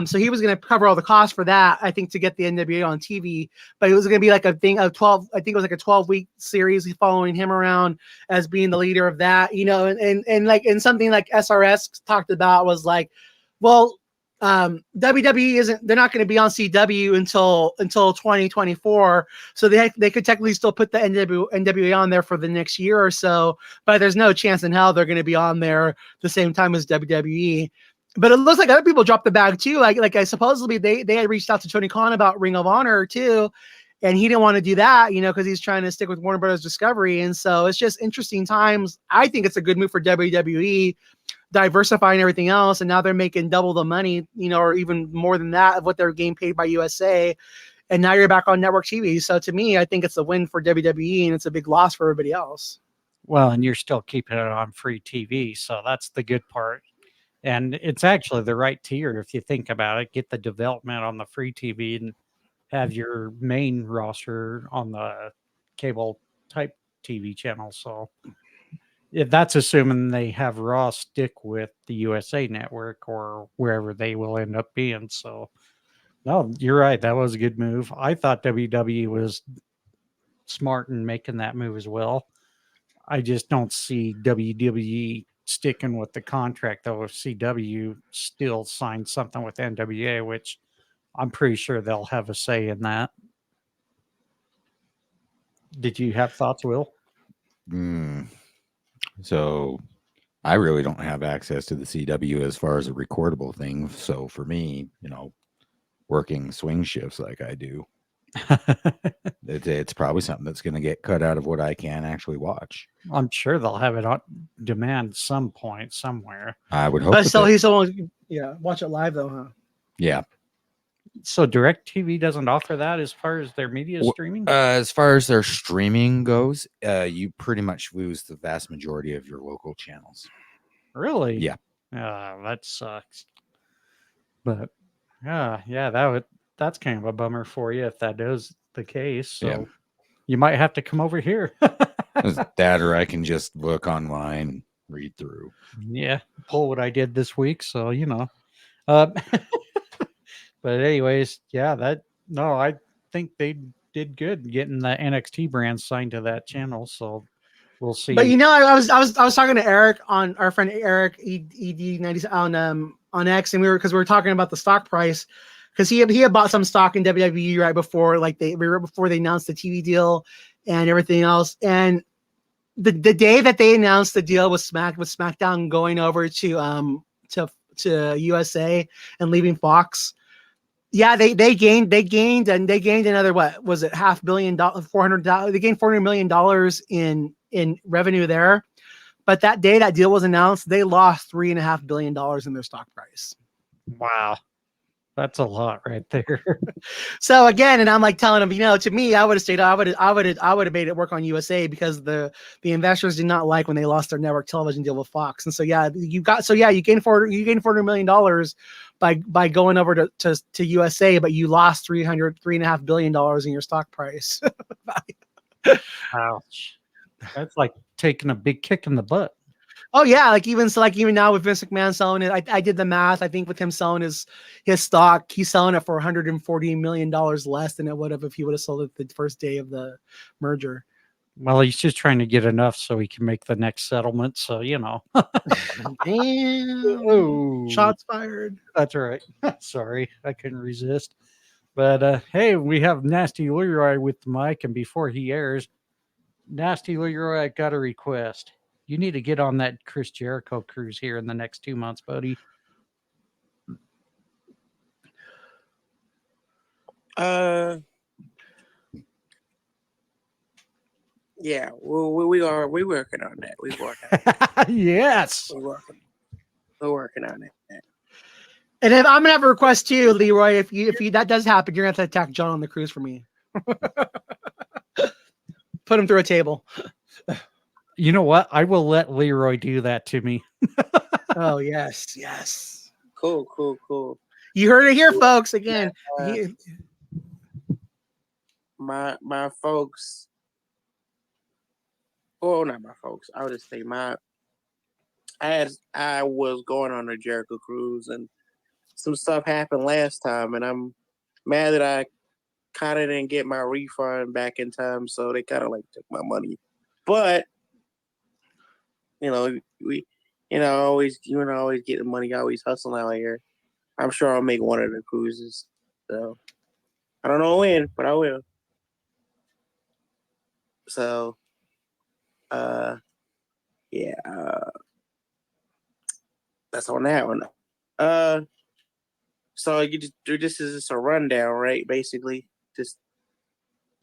So he was going to cover all the costs for that, I think, to get the NWA on TV. But it was going to be like a thing of 12. I think it was like a 12-week series following him around as being the leader of that, and something like SRS talked about was like, well, WWE they're not going to be on CW until 2024. So they could technically still put the NWA on there for the next year or so, but there's no chance in hell they're going to be on there the same time as WWE. But it looks like other people dropped the bag too. Like I supposedly they had reached out to Tony Khan about Ring of Honor too, and he didn't want to do that, because he's trying to stick with Warner Brothers Discovery. And so it's just interesting times. I think it's a good move for WWE, diversifying everything else, and now they're making double the money, or even more than that of what they're getting paid by USA. And now you're back on network TV. So to me, I think it's a win for WWE, and it's a big loss for everybody else. Well, and you're still keeping it on free TV, so that's the good part. And it's actually the right tier if you think about it. Get the development on the free TV and have your main roster on the cable type TV channel. So that's assuming they have Raw stick with the USA Network or wherever they will end up being. So, no, you're right. That was a good move. I thought WWE was smart in making that move as well. I just don't see WWE sticking with the contract, though. If CW still signed something with NWA, which I'm pretty sure they'll have a say in that. Did you have thoughts, Will? So I really don't have access to the CW as far as a recordable thing. So for me, working swing shifts like I do, it's probably something that's going to get cut out of what I can actually watch. I'm sure they'll have it on demand some point somewhere. I would hope. But still, he's someone, watch it live though, huh? Yeah. So DirecTV doesn't offer that as far as their media streaming? As far as their streaming goes, you pretty much lose the vast majority of your local channels. Really? Yeah. That sucks. But that's kind of a bummer for you if that is the case. So you might have to come over here. That, or I can just look online, read through. Yeah, pull what I did this week. So but anyways, I think they did good getting the NXT brand signed to that channel. So we'll see. But I was talking to Eric, on our friend Eric ED90 on X, and we were talking about the stock price, because he had bought some stock in WWE right before before they announced the TV deal and everything else. And the day that they announced the deal with SmackDown going over to USA and leaving Fox, they gained another, what was it, $500 million, $400. They gained $400 million in revenue there. But that day that deal was announced, they lost $3.5 billion in their stock price. Wow. That's a lot right there. So again, and I'm like telling them, to me, I would have stayed. I would have made it work on USA, because the investors did not like when they lost their network television deal with Fox. And so you gained $400 million by going over to USA, but you lost $3.5 billion in your stock price. Ouch. That's like taking a big kick in the butt. Oh yeah, even now with Vince McMahon selling it, I did the math. I think with him selling his stock, he's selling it for $140 million less than it would have if he would have sold it the first day of the merger. Well, he's just trying to get enough so he can make the next settlement. So Damn. Shots fired. That's right. Sorry, I couldn't resist. But hey, we have Nasty Leroy with the mic, and before he airs, Nasty Leroy, I got a request. You need to get on that Chris Jericho cruise here in the next 2 months, buddy. Yeah, we working on that. Yes. We're working on it. And if I'm gonna have a request too, Leroy, if you that does happen, you're gonna have to attack John on the cruise for me. Put him through a table. You know what? I will let Leroy do that to me. Oh yes, yes. Cool. You heard it here, folks. Again, My folks. Well, not my folks. I would just say I was going on a Jericho cruise and some stuff happened last time, and I'm mad that I kind of didn't get my refund back in time, so they kind of like took my money. But always getting money, always hustling out here. I'm sure I'll make one of the cruises. So I don't know when, but I will. So, yeah, that's on that one. So you just do this is just a rundown, right? Basically, just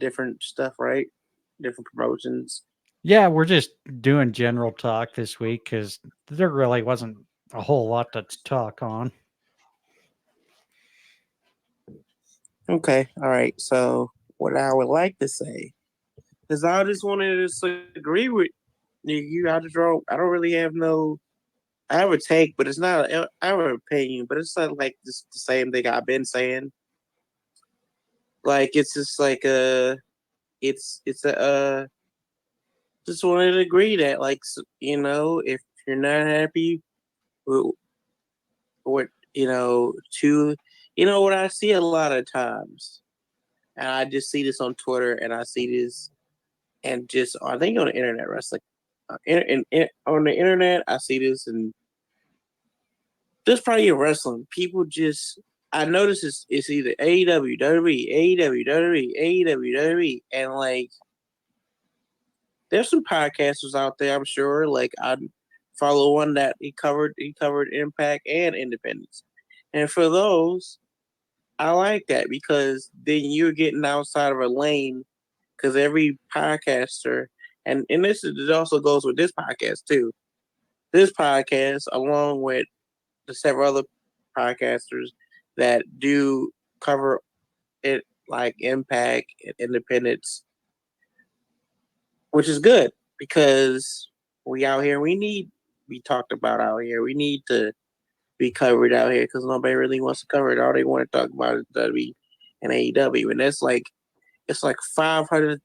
different stuff, right? Different promotions. Yeah, we're just doing general talk this week because there really wasn't a whole lot to talk on. Okay, all right. So what I would like to say is I just wanted to agree with you. I don't really have no. I have a take, but it's not. I have an opinion, but it's not like just the same thing I've been saying. Like it's just like it's a just wanted to agree that like if you're not happy with what what I see a lot of times, and I just see this on Twitter, and I see this, and just I think on the internet, wrestling, on the internet, I see this, and just probably in wrestling, people just. I notice it's either AEW, WWE, AEW, WWE, AEW, WWE, and like there's some podcasters out there, I'm sure. Like I follow one that he covered Impact and Independence, and for those, I like that because then you're getting outside of a lane. Because every podcaster, and it also goes with this podcast too. This podcast, along with the several other podcasters that do cover it, like Impact and Independence, which is good because we out here. We need to be talked about out here. We need to be covered out here because nobody really wants to cover it. All they want to talk about is WWE and AEW, and that's like it's like 500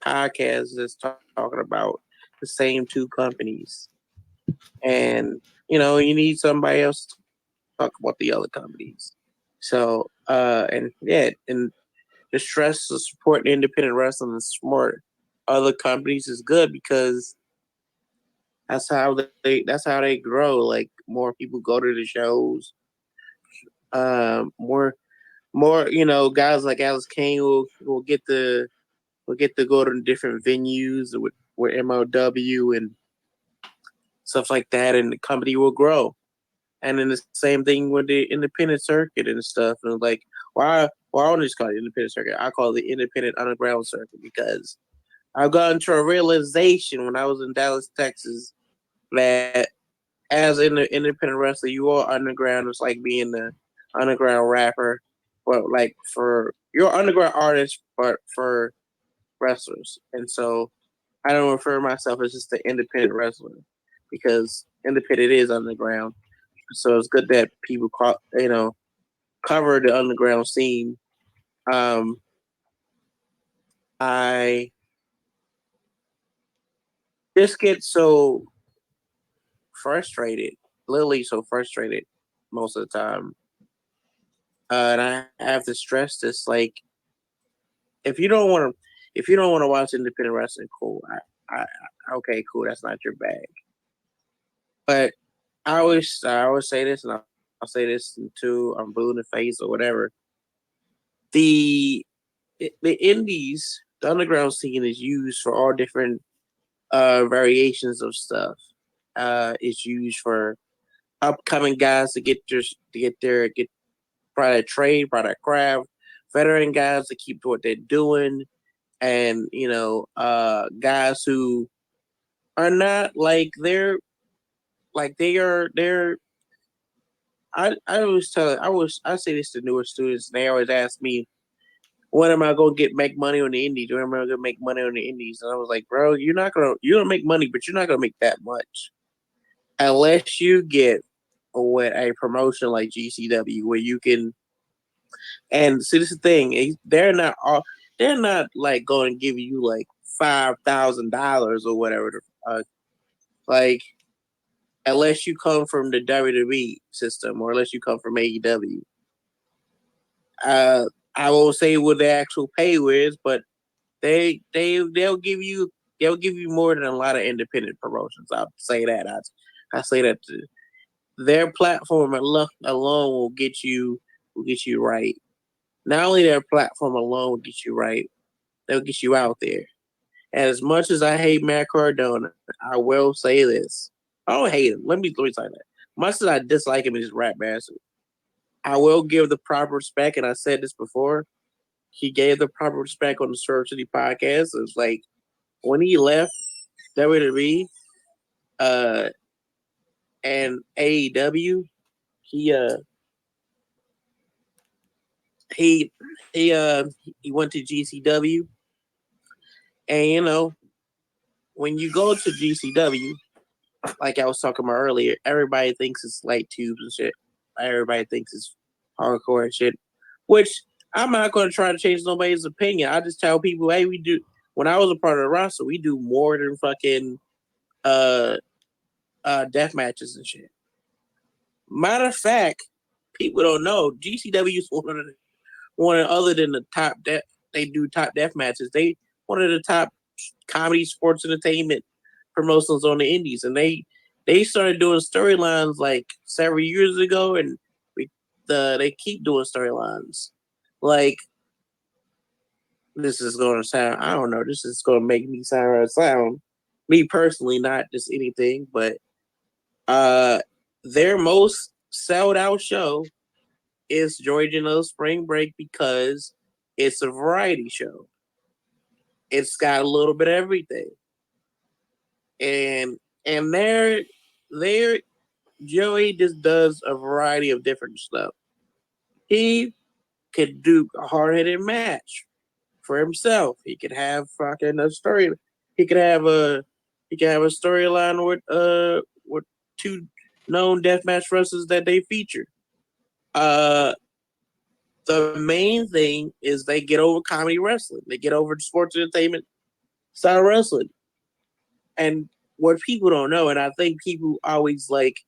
podcasts that's talking about the same two companies, and you need somebody else to talk about the other companies. So, and yeah, and the stress of supporting independent wrestling and support other companies is good because that's how they grow. Like more people go to the shows. More guys like Alex Kane will get to go to different venues with MLW and stuff like that, and the company will grow. And then the same thing with the independent circuit and stuff. And like, why I don't just call it independent circuit. I call it the independent underground circuit because I've gotten to a realization when I was in Dallas, Texas, that as an independent wrestler, you are underground. It's like being the underground rapper, but like for you're underground artist, but for wrestlers. And so I don't refer to myself as just an independent wrestler because independent is underground. So it's good that people cover the underground scene. I just get so frustrated, literally so frustrated most of the time. And I have to stress this: like, if you don't want to watch independent wrestling, cool. Okay, cool. That's not your bag. But I always say this, and I'll say this until I'm blue in the face or whatever. The indies, the underground scene is used for all different variations of stuff. It's used for upcoming guys to get product trade, product craft, veteran guys to keep what they're doing, and guys who are not like they're I say this to newer students, and they always ask me, when am I gonna make money on the indies? When am I gonna make money on the indies? And I was like, bro, you're gonna make money, but you're not gonna make that much unless you get a promotion like GCW where you can. And see, this is the thing, they're not like going to give you like $5,000 or whatever, like unless you come from the WWE system or unless you come from AEW. I won't say what the actual pay is, but they'll give you more than a lot of independent promotions. I'll say that. I say that their platform alone will get you right. Not only their platform alone will get you right, they'll get you out there. And as much as I hate Matt Cardona, I will say this. I don't hate him. Let me say that. Much as I dislike him in his rap bastard, I will give the proper respect, and I said this before. He gave the proper respect on the Surf City podcast. It's like when he left WWE and AEW, he went to GCW, and when you go to GCW, like I was talking about earlier, everybody thinks it's light tubes and shit. Everybody thinks it's hardcore and shit, which I'm not going to try to change nobody's opinion. I just tell people, hey, we do. When I was a part of the roster, we do more than fucking death matches and shit. Matter of fact, people don't know GCW is one of other than the top death. They do top death matches. They one of the top comedy sports entertainment promotions on the indies, and they started doing storylines like several years ago, and they keep doing storylines. Like, this is going to sound, I don't know, this is going to make me sound me personally, not just anything, but their most sold out show is Georgia Spring Break because it's a variety show. It's got a little bit of everything. And there Joey just does a variety of different stuff. He could do a hard-hitting match for himself. He could have fucking a story. He could have a storyline with two known deathmatch wrestlers that they feature. The main thing is they get over comedy wrestling. They get over sports entertainment style wrestling. And what people don't know, and I think people always like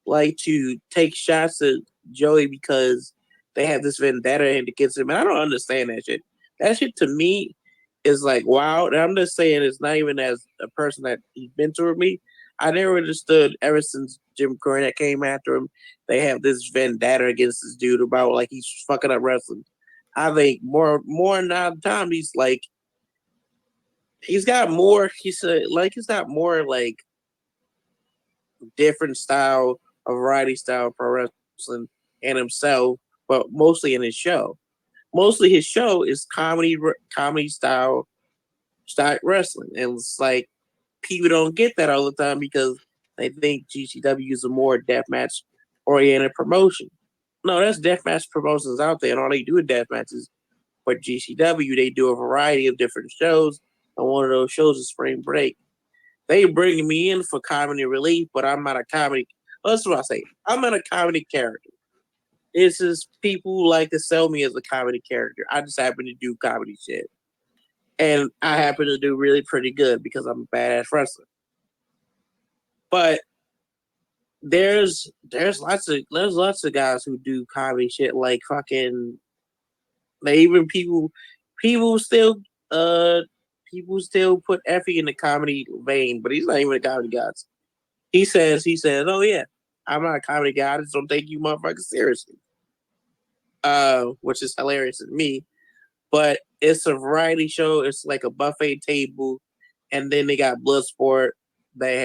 to take shots at Joey because they have this vendetta against him, and I don't understand that shit. That shit to me is like, wow. And I'm just saying, it's not even as a person that he's mentored me. I never understood ever since Jim Cornette came after him. They have this vendetta against this dude about like he's fucking up wrestling. I think more than the time he's got more. He's got more like different style, a variety style pro wrestling in himself, but mostly in his show. Mostly his show is comedy style wrestling, and it's like people don't get that all the time because they think GCW is a more deathmatch oriented promotion. No, there's deathmatch promotions out there, and all they do is death matches. But GCW, they do a variety of different shows, and one of those shows is Spring Break. They bring me in for comedy relief, but I'm not a comedy. That's what I say. I'm not a comedy character. It's just people who like to sell me as a comedy character. I just happen to do comedy shit. And I happen to do really pretty good because I'm a badass wrestler. But there's lots of guys who do comedy shit like fucking even people still put Effie in the comedy vein, but he's not even a comedy guy. He says, oh yeah, I'm not a comedy guy, I just don't take you motherfuckers seriously. Which is hilarious to me. But it's a variety show, it's like a buffet table, and then they got Bloodsport, they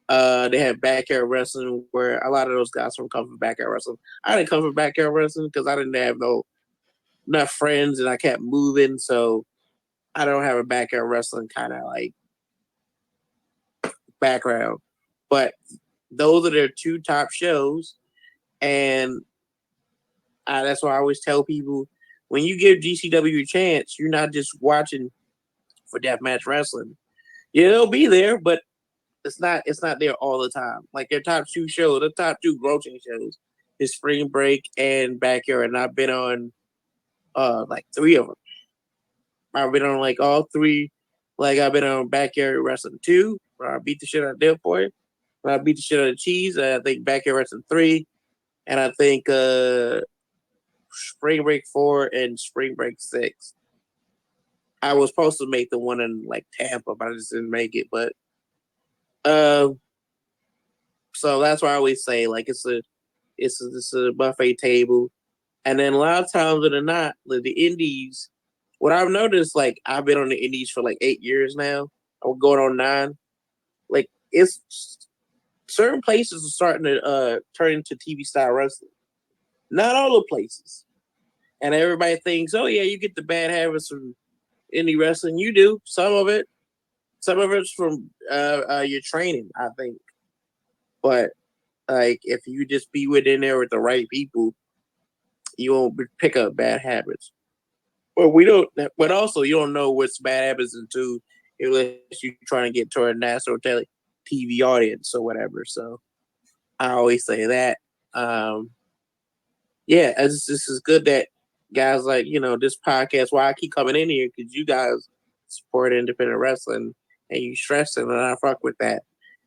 have backyard wrestling where a lot of those guys come from backyard wrestling. I didn't come from backyard wrestling because I didn't have enough friends and I kept moving. So I don't have a backyard wrestling kind of like background, but those are their two top shows, and that's why I always tell people when you give GCW a chance, you're not just watching for deathmatch wrestling. Yeah, it'll be there, but it's not there all the time. Like their top two shows, the top two grossing shows is Spring Break and Backyard, and I've been on like three of them. I've been on like all three. Like I've been on Backyard Wrestling 2, where I beat the shit out of Dale Boy. When I beat the shit out of Cheese, I think Backyard Wrestling 3, and I think Spring Break 4 and Spring Break 6. I was supposed to make the one in like Tampa, but I just didn't make it. But so that's why I always say like it's a buffet table, and then a lot of times that are not the indies. What I've noticed, like I've been on the indies for like 8 years now. I'm going on 9. Like it's certain places are starting to turn into TV style wrestling. Not all the places, and everybody thinks, oh yeah, you get the bad habits from indie wrestling. You do some of it. Some of it's from your training, I think. But like if you just be within there with the right people, you won't pick up bad habits. Well, we don't. But also, you don't know what's bad habits until unless you're trying to get to a national TV audience or whatever. So I always say that. Yeah, this is good that guys like this podcast. Why I keep coming in here because you guys support independent wrestling and you stressing, and I fuck with that.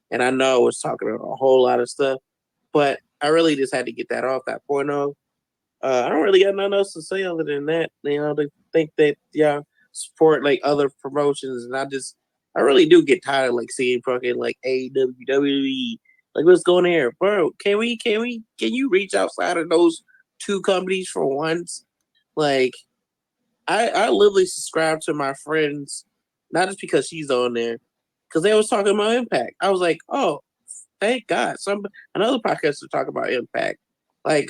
And I know I was talking about a whole lot of stuff, but I really just had to get that off that point of. I don't really got nothing else to say other than that. They think that support like other promotions, and I really do get tired of like seeing fucking like AEW, WWE. Like what's going here, bro? Can you reach outside of those two companies for once? Like I literally subscribe to my friends, not just because she's on there, because they was talking about Impact. I was like, oh, thank God, another podcast to talk about Impact. Like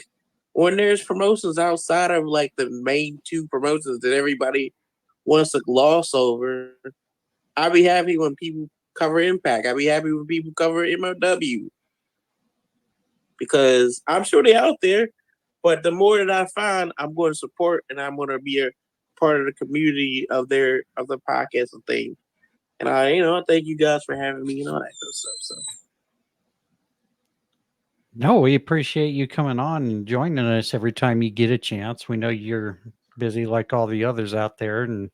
when there's promotions outside of like the main two promotions that everybody wants to gloss over, I'll be happy when people cover Impact. I'll be happy when people cover MLW because I'm sure they're out there. But the more that I find, I'm going to support and I'm going to be a part of the community of the podcast and thing. And I thank you guys for having me and all that good stuff. So. No, we appreciate you coming on and joining us every time you get a chance. We know you're busy like all the others out there, and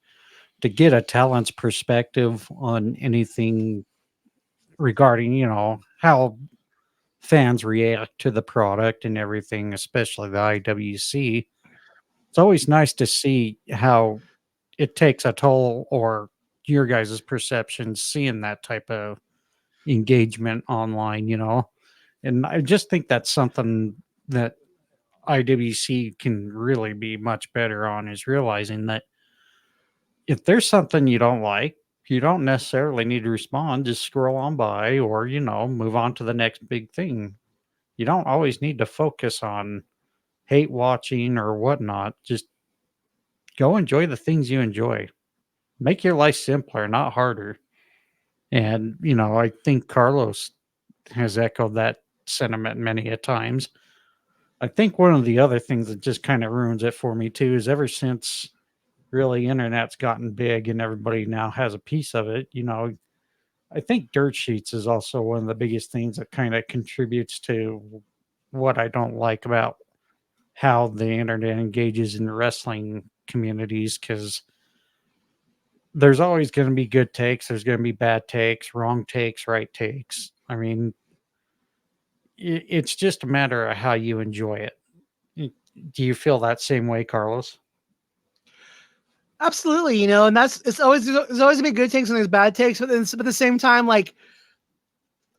to get a talent's perspective on anything regarding, how fans react to the product and everything, especially the IWC. It's always nice to see how it takes a toll or your guys' perceptions seeing that type of engagement online, And I just think that's something that IWC can really be much better on is realizing that if there's something you don't like, you don't necessarily need to respond. Just scroll on by or, move on to the next big thing. You don't always need to focus on hate watching or whatnot. Just go enjoy the things you enjoy. Make your life simpler, not harder. And, I think Carlos has echoed that sentiment many a times. I think one of the other things that just kind of ruins it for me too is ever since really internet's gotten big and everybody now has a piece of it, I think dirt sheets is also one of the biggest things that kind of contributes to what I don't like about how the internet engages in wrestling communities because there's always going to be good takes, there's going to be bad takes, wrong takes, right takes. I mean, it's just a matter of how you enjoy it. Do you feel that same way, Carlos? Absolutely, and there's always gonna be good takes and there's bad takes, but at the same time, like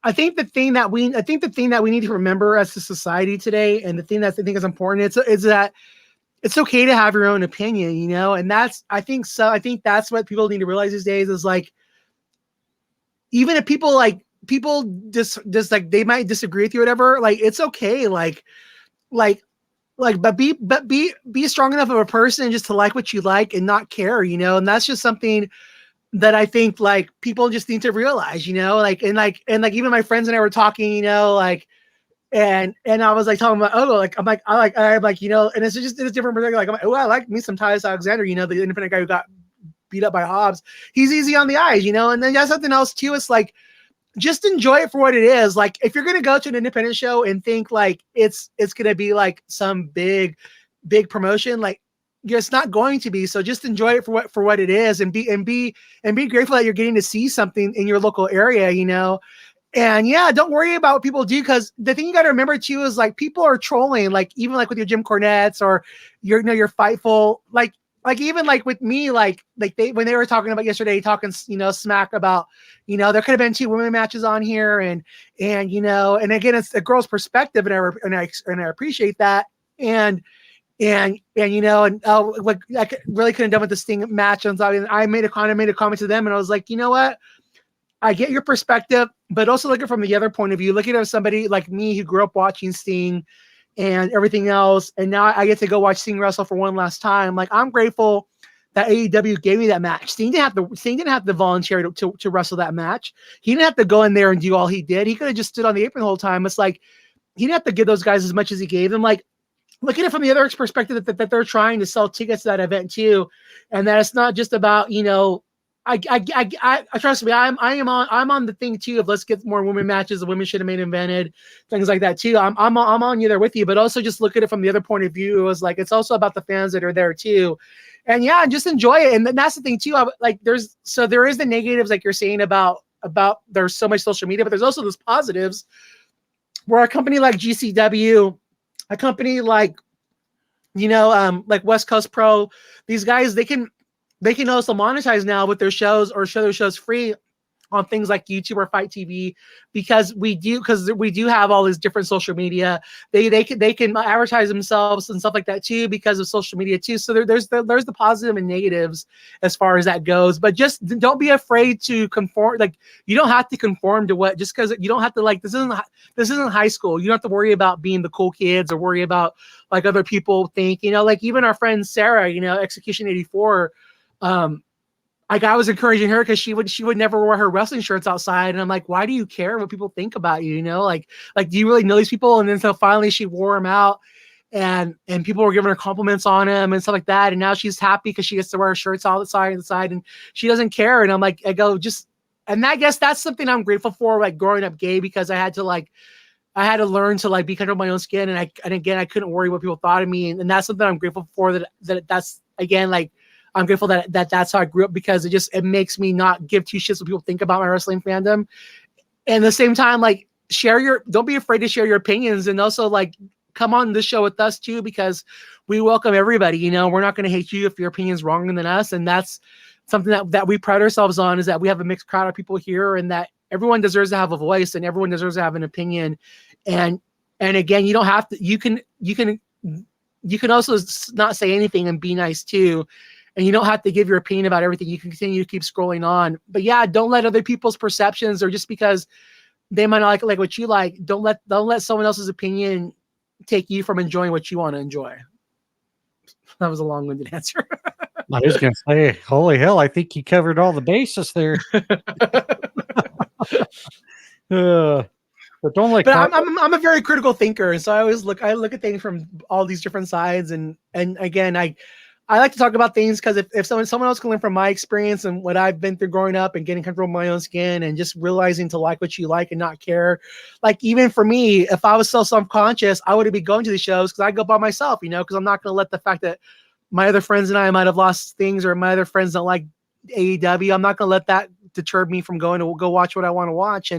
I think the thing that we need to remember as a society today, and the thing that I think is important, is that it's okay to have your own opinion, and I think that's what people need to realize these days is like, even if people just like they might disagree with you or whatever, like it's okay, like like, but be strong enough of a person just to like what you like and not care, you know. And that's just something that I think like people just need to realize, you know, like, and even my friends and I were talking, you know, like, and I was like talking about, oh, like, I'm like, you know, and it's a different perspective. Like, I'm like, oh, I like me some Tyus Alexander, you know, the independent guy who got beat up by Hobbs. He's easy on the eyes, you know. And then that's something else too. It's like, just enjoy it for what it is. Like, if you're gonna go to an independent show and think like it's gonna be like some big promotion, like, it's not going to be. So just enjoy it for what it is, and be grateful that you're getting to see something in your local area, you know. And yeah, don't worry about what people do, because the thing you got to remember too is like people are trolling, like even like with your Jim Cornettes or your, you know, your Fightful, like even like with me, like they, when they were talking about yesterday, talking, you know, smack about, you know, there could have been 2 women matches on here, and you know, and again, it's a girl's perspective, and I appreciate that, and you know, and like I really couldn't have done with the Sting match. And I made a comment to them, and I was like, you know what? I get your perspective, but also look at it from the other point of view. Looking at somebody like me who grew up watching Sting and everything else, and now I get to go watch Sting wrestle for one last time. Like, I'm grateful that AEW gave me that match. Sting didn't have to volunteer to wrestle that match. He didn't have to go in there and do all he did. He could have just stood on the apron the whole time. It's like he didn't have to give those guys as much as he gave them. Like, look at it from the other perspective, that they're trying to sell tickets to that event too, and that it's not just about, you know. I trust me. I'm on the thing too of let's get more women matches. The women should have been invented, things like that too. I'm on you there with you, but also just look at it from the other point of view. It was like, it's also about the fans that are there too, and yeah, just enjoy it. And that's the thing too. There is the negatives, like you're saying about there's so much social media, but there's also those positives where a company like GCW, a company like, you know, like West Coast Pro, these guys, they can also monetize now with their shows, or show their shows free on things like YouTube or Fight TV, because we do have all these different social media. They can advertise themselves and stuff like that too, because of social media too. So there's the positive and negatives as far as that goes. But just don't be afraid to conform. Like, you don't have to conform to what, just because you don't have to, like, this isn't high school. You don't have to worry about being the cool kids or worry about like other people think, you know, like even our friend Sarah, you know, Execution 84, like I was encouraging her because she would never wear her wrestling shirts outside. And I'm like, why do you care what people think about you? You know, like, do you really know these people? And then so finally she wore them out, and people were giving her compliments on him and stuff like that. And now she's happy because she gets to wear her shirts all the side and she doesn't care. And I'm like, and I guess that's something I'm grateful for, like growing up gay, because I had to learn to like be comfortable in my own skin. And again, I couldn't worry what people thought of me. And that's something I'm grateful for, that's again, like, I'm grateful that that's how I grew up, because it makes me not give 2 shits what people think about my wrestling fandom. And at the same time, like, don't be afraid to share your opinions, and also like come on this show with us too, because we welcome everybody. You know, we're not going to hate you if your opinion's wrong than us. And that's something that we pride ourselves on, is that we have a mixed crowd of people here, and that everyone deserves to have a voice and everyone deserves to have an opinion. And again, you don't have to, you can also not say anything and be nice too. And you don't have to give your opinion about everything. You can continue to keep scrolling on. But yeah, don't let other people's perceptions, or just because they might not like what you like, don't let someone else's opinion take you from enjoying what you want to enjoy. That was a long-winded answer. I was going to say, holy hell, I think you covered all the bases there. But don't let. But I'm a very critical thinker, and so I look at things from all these different sides, and again, I like to talk about things because if someone else can learn from my experience and what I've been through growing up and getting comfortable with my own skin and just realizing to like what you like and not care. Like, even for me, if I was so self-conscious, I wouldn't be going to these shows, because I go by myself, you know, because I'm not going to let the fact that my other friends and I might have lost things, or my other friends don't like AEW, I'm not going to let that deter me from going to go watch what I want to watch.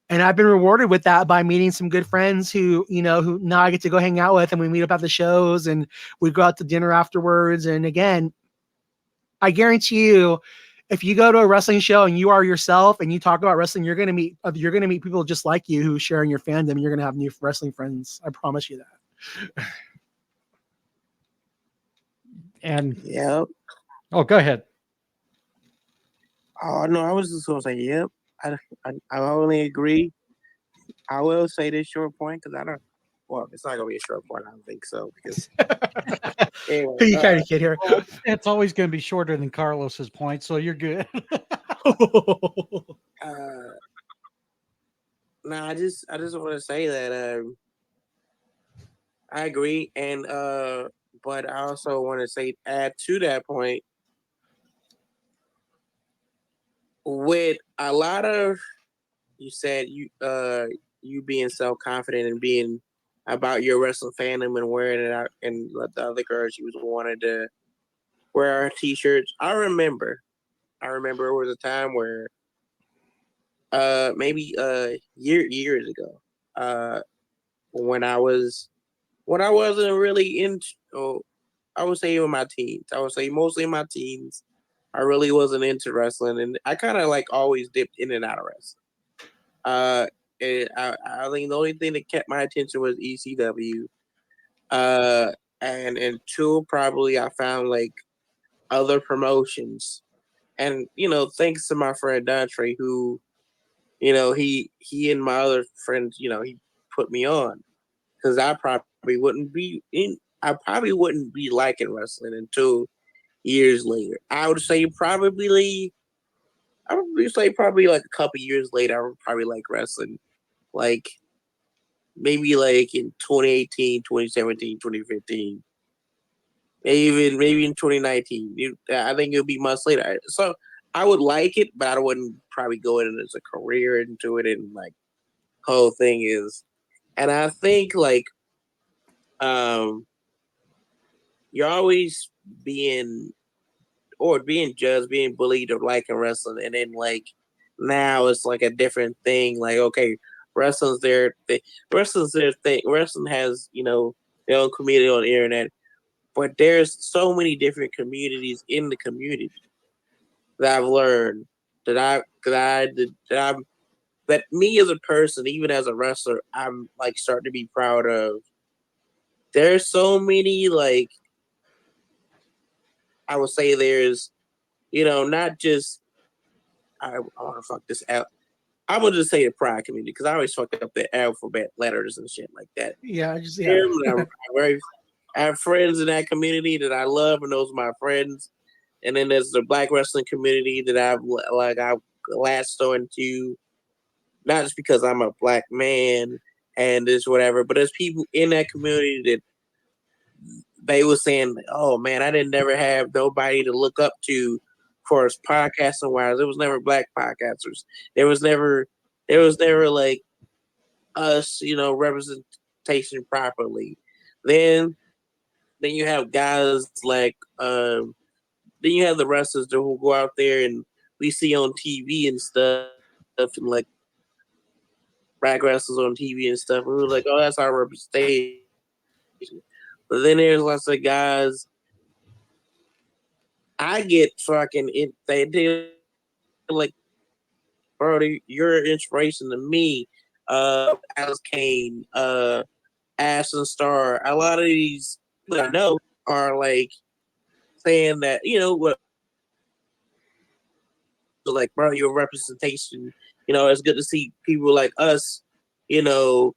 And I've been rewarded with that by meeting some good friends who now I get to go hang out with, and we meet up at the shows and we go out to dinner afterwards. And again, I guarantee you, if you go to a wrestling show and you are yourself and you talk about wrestling, you're going to meet people just like you who share in your fandom, and you're going to have new wrestling friends. I promise you that. And Yep. oh, go ahead. Oh no, I was just gonna say, yep. I only agree. I will say this short point, because Well, it's not gonna be a short point. I don't think so because anyway. Who you kind of kid here? Well, it's always going to be shorter than Carlos's point, so you're good. No, I just want to say that I agree, and but I also want to say add to that point with a lot of you said you being self confident and being about your wrestling fandom and wearing it out, and the other girl she was wanted to wear our t-shirts. I remember there was a time where maybe years ago when I wasn't really into, oh, I would say in my teens. I would say mostly in my teens. I really wasn't into wrestling, and I kind of like always dipped in and out of wrestling. And I think the only thing that kept my attention was ECW. And until probably I found like other promotions, and thanks to my friend Dante, who he and my other friends, he put me on because I probably wouldn't be liking wrestling until years later. I would say probably like a couple years later, I would probably like wrestling. Like maybe like in 2018, 2017, 2015, maybe in 2019. I think it'll be months later. So I would like it, but I wouldn't probably go in as a career into it and like whole thing is. And I think like you're always being judged, being bullied or liking wrestling, and then like now it's like a different thing. Like okay, wrestling's their thing. Wrestling's their thing. Wrestling has their own community on the internet, but there's so many different communities in the community that I've learned that me as a person, even as a wrestler, I'm like starting to be proud of. There's so many like I would say there's not just I want to fuck this out. I'm gonna just say the pride community because I always fuck up the alphabet letters and shit like that. Yeah, I have friends in that community that I love, and those are my friends. And then there's the black wrestling community that I've latched on to, not just because I'm a black man and this whatever, but there's people in that community that they were saying, "Oh man, I didn't never have nobody to look up to for us podcasting wise. There was never black podcasters. There was never like us, representation properly." Then you have guys like then you have the wrestlers who go out there and we see on TV and stuff, and like black wrestlers on TV and stuff. And we were like, "Oh, that's our representation." But then there's lots of guys. I get fucking it. They like, bro, you're an inspiration to me. Alice Kane, Ashton Starr. A lot of these that I know are like saying that what, like, bro, your representation. It's good to see people like us. Not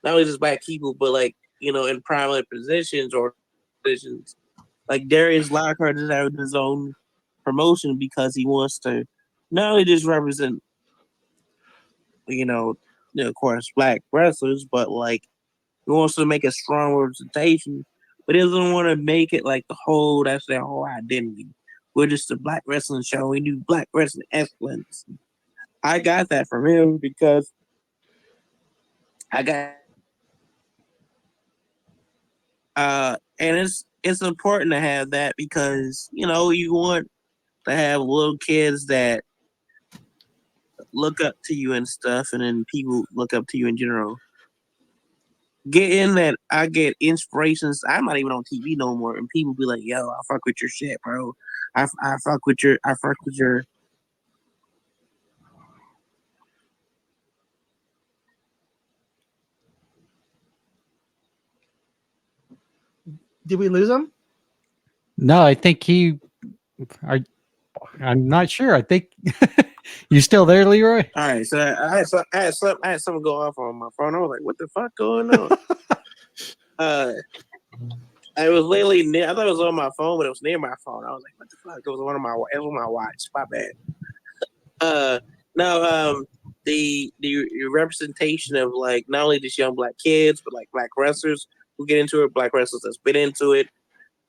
only just black people, but like in prominent positions or positions. Like Darius Lockhart is having his own promotion because he wants to not only just represent, of course, black wrestlers, but like he wants to make a strong representation, but he doesn't want to make it like that's their whole identity. We're just a black wrestling show. We do black wrestling excellence. I got that from him because I got and it's important to have that because you want to have little kids that look up to you and stuff, and then people look up to you in general. Getting that I get inspirations. I'm not even on TV no more, and people be like, "Yo, I fuck with your shit, bro. I fuck with your." Did we lose him? No, I think I'm not sure. I think you still there, Leroy? All right, so I had something go off on my phone. I was like, "What the fuck going on?" I was literally near. I thought it was on my phone, but it was near my phone. I was like, "What the fuck?" It was It was on my watch. My bad. No. The representation of like not only just young black kids, but like black wrestlers who get into it, black wrestlers that's been into it,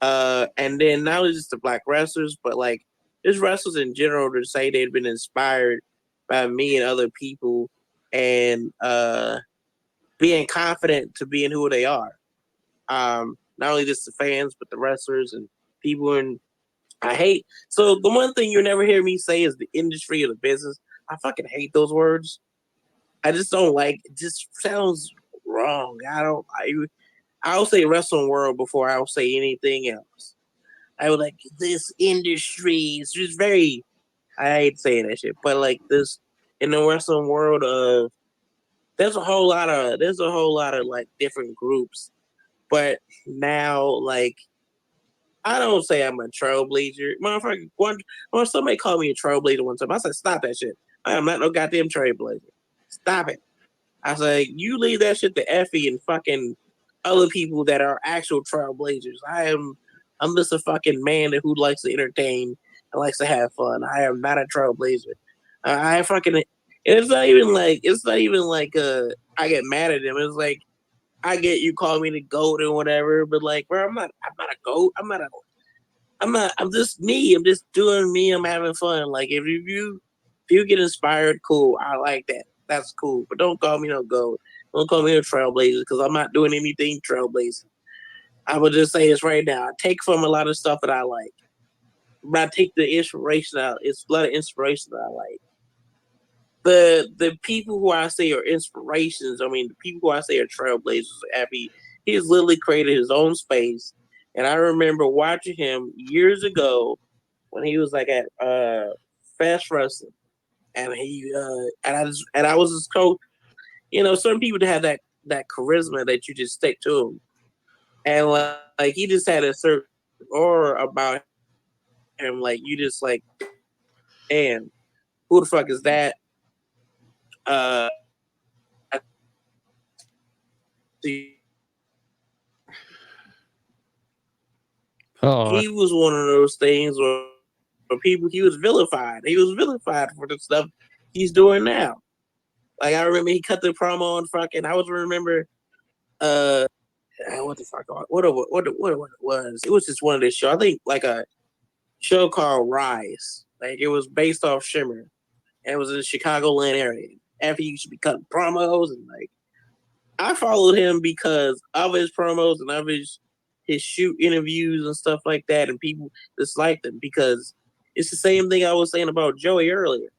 and then not only just the black wrestlers, but like just wrestlers in general to say they've been inspired by me and other people, and being confident to being who they are. Not only just the fans, but the wrestlers and people. And I hate. So the one thing you never hear me say is the industry or the business. I fucking hate those words. I just don't like. It just sounds wrong. I'll say wrestling world before I'll say anything else. I would like this industry. It's just very. I hate saying that shit, but like this in the wrestling world of there's a whole lot of like different groups, but now like I don't say I'm a trailblazer. Motherfucker, or somebody called me a trailblazer one time. I said, stop that shit. I am not no goddamn trailblazer. Stop it. I said, you leave that shit to Effie and fucking other people that are actual trailblazers. I'm just a fucking man who likes to entertain and likes to have fun. I am not a trailblazer. I fucking it's not even like I get mad at them. It's like I get you call me the goat or whatever, but like, bro, I'm not a goat. I'm just me. I'm just doing me. I'm having fun. Like if you get inspired, cool. I like that. That's cool. But don't call me no goat. Don't call me a trailblazer because I'm not doing anything trailblazing. I would just say this right now. I take from a lot of stuff that I like. But I take the inspiration out. It's a lot of inspiration that I like. The people who I say are inspirations, I mean, the people who I say are trailblazers, Abby, he has literally created his own space. And I remember watching him years ago when he was like at Fast Wrestling, and I was his coach. You know, certain people have that charisma that you just stick to him, and like he just had a certain aura about him. Like you just like, damn, who the fuck is that? Uh, Oh, he was one of those things where people he was vilified. He was vilified for the stuff he's doing now. Like I remember he cut the promo on fucking. I was remember what the fuck what it was. It was just one of the show. I think like a show called Rise. Like it was based off Shimmer, and it was in the Chicagoland area. After he used to be cutting promos and like I followed him because of his promos and of his shoot interviews and stuff like that, and people disliked him because it's the same thing I was saying about Joey earlier.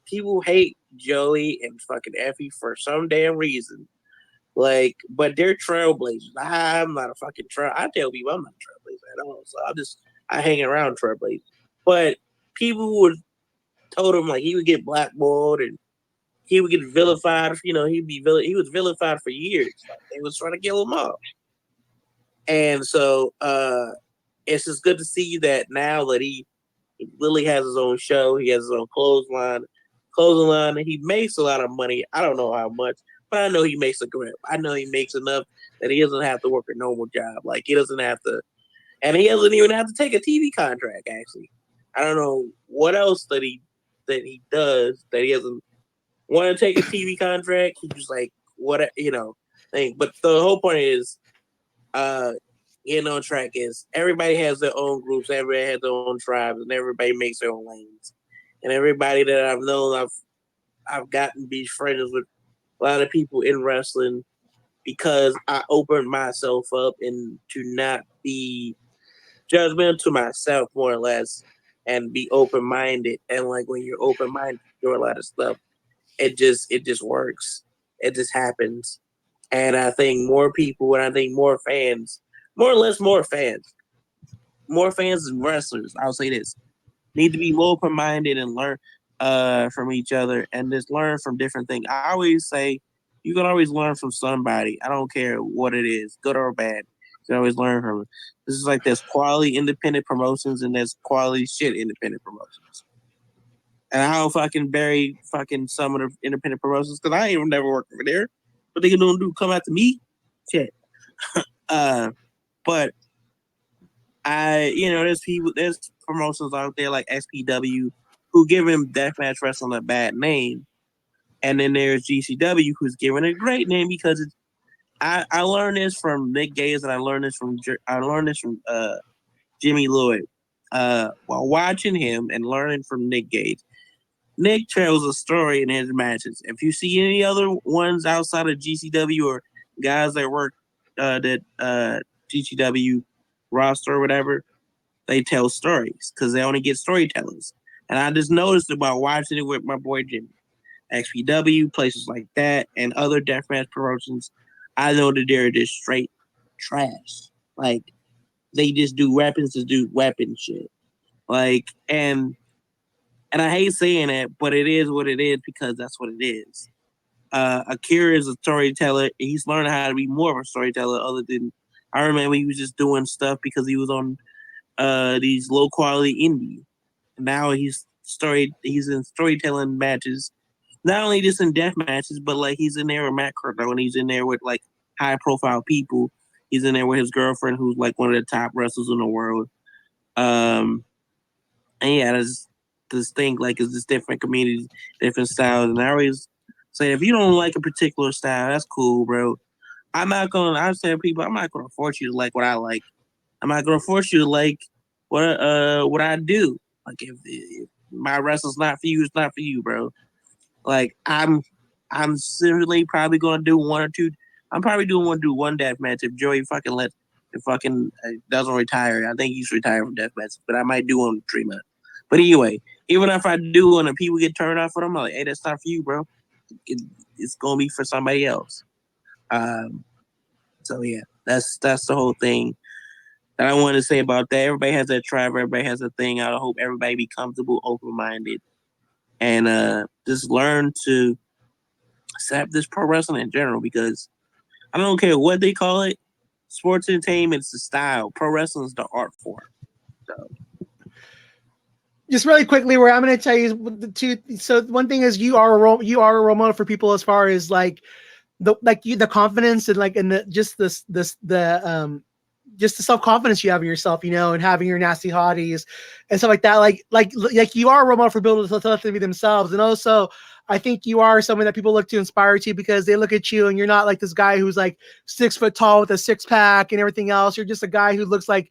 People hate Joey and fucking Effie for some damn reason. Like, but they're trailblazers. I'm not a fucking trail. I tell people I'm not a trailblazer at all. So I hang around trailblazers. But people would told him like he would get blackballed and he would get vilified. You know, he was vilified for years. Like they was trying to kill him off. And so it's just good to see that now that he Lily has his own show, he has his own clothesline, and he makes a lot of money. I don't know how much, but I know he makes a grip. I know he makes enough that he doesn't have to work a normal job. Like he doesn't have to, and he doesn't even have to take a TV contract. Actually, I don't know what else that he does that he doesn't want to take a TV contract. He just like what thing. But the whole point is, getting on track is everybody has their own groups, everybody has their own tribes, and everybody makes their own lanes. And everybody that I've known, I've gotten to be friends with a lot of people in wrestling because I opened myself up and to not be judgmental to myself more or less and be open minded. And like when you're open minded to a lot of stuff, it just works. It just happens. And I think more people and I think more fans, more or less more fans and wrestlers, I'll say this, need to be more open minded and learn from each other and just learn from different things. I always say you can always learn from somebody. I don't care what it is, good or bad. You can always learn from it. This is like there's quality independent promotions and there's quality shit independent promotions. And I don't fucking bury fucking some of the independent promotions because I ain't never worked over there. What they gonna do? Come after me? Shit. But there's promotions out there like SPW who give him deathmatch wrestling a bad name, and then there's GCW who's giving it a great name because it's. I learned this from Nick Gage and I learned this from Jimmy Lloyd. While watching him and learning from Nick Gage, Nick tells a story in his matches. If you see any other ones outside of GCW or guys that work that GCW roster or whatever, they tell stories because they only get storytellers. And I just noticed about watching it with my boy Jimmy. XPW, places like that, and other deathmatch promotions, I know that they're just straight trash. Like, they just do weapons to do weapon shit. Like, and I hate saying it, but it is what it is because that's what it is. Akira is a storyteller. He's learning how to be more of a storyteller. Other than I remember he was just doing stuff because he was on these low quality indie. Now he's in storytelling matches. Not only just in death matches, but like he's in there with Matt Cardona and he's in there with like high profile people. He's in there with his girlfriend who's like one of the top wrestlers in the world. And yeah, there's this thing like it's just different communities, different styles. And I always say if you don't like a particular style, that's cool, bro. I say to people, I'm not gonna force you to like what I like. I'm not gonna force you to like what I do. Like if my wrestling's not for you, it's not for you, bro. Like I'm seriously probably gonna do one or two. I'm probably want to do one death match if Joey doesn't retire. I think he's retired from death matches, but I might do one in 3 months. But anyway, even if I do one and people get turned off with them, I'm like, hey, that's not for you, bro. It's gonna be for somebody else. So yeah, that's the whole thing that I want to say about that. Everybody has their tribe. Everybody has a thing. I hope everybody be comfortable, open-minded, and just learn to accept this pro wrestling in general because I don't care what they call it. Sports entertainment is the style. Pro wrestling is the art form. So. Just really quickly, where I'm going to tell you the two. So one thing is you are a role model for people as far as like the confidence and like and the just the self-confidence you have in yourself, you know, and having your nasty hotties and stuff like that. Like you are a role model for people to let them be themselves. And also I think you are someone that people look to inspire to because they look at you and you're not like this guy who's like 6 foot tall with a 6-pack and everything else. You're just a guy who looks like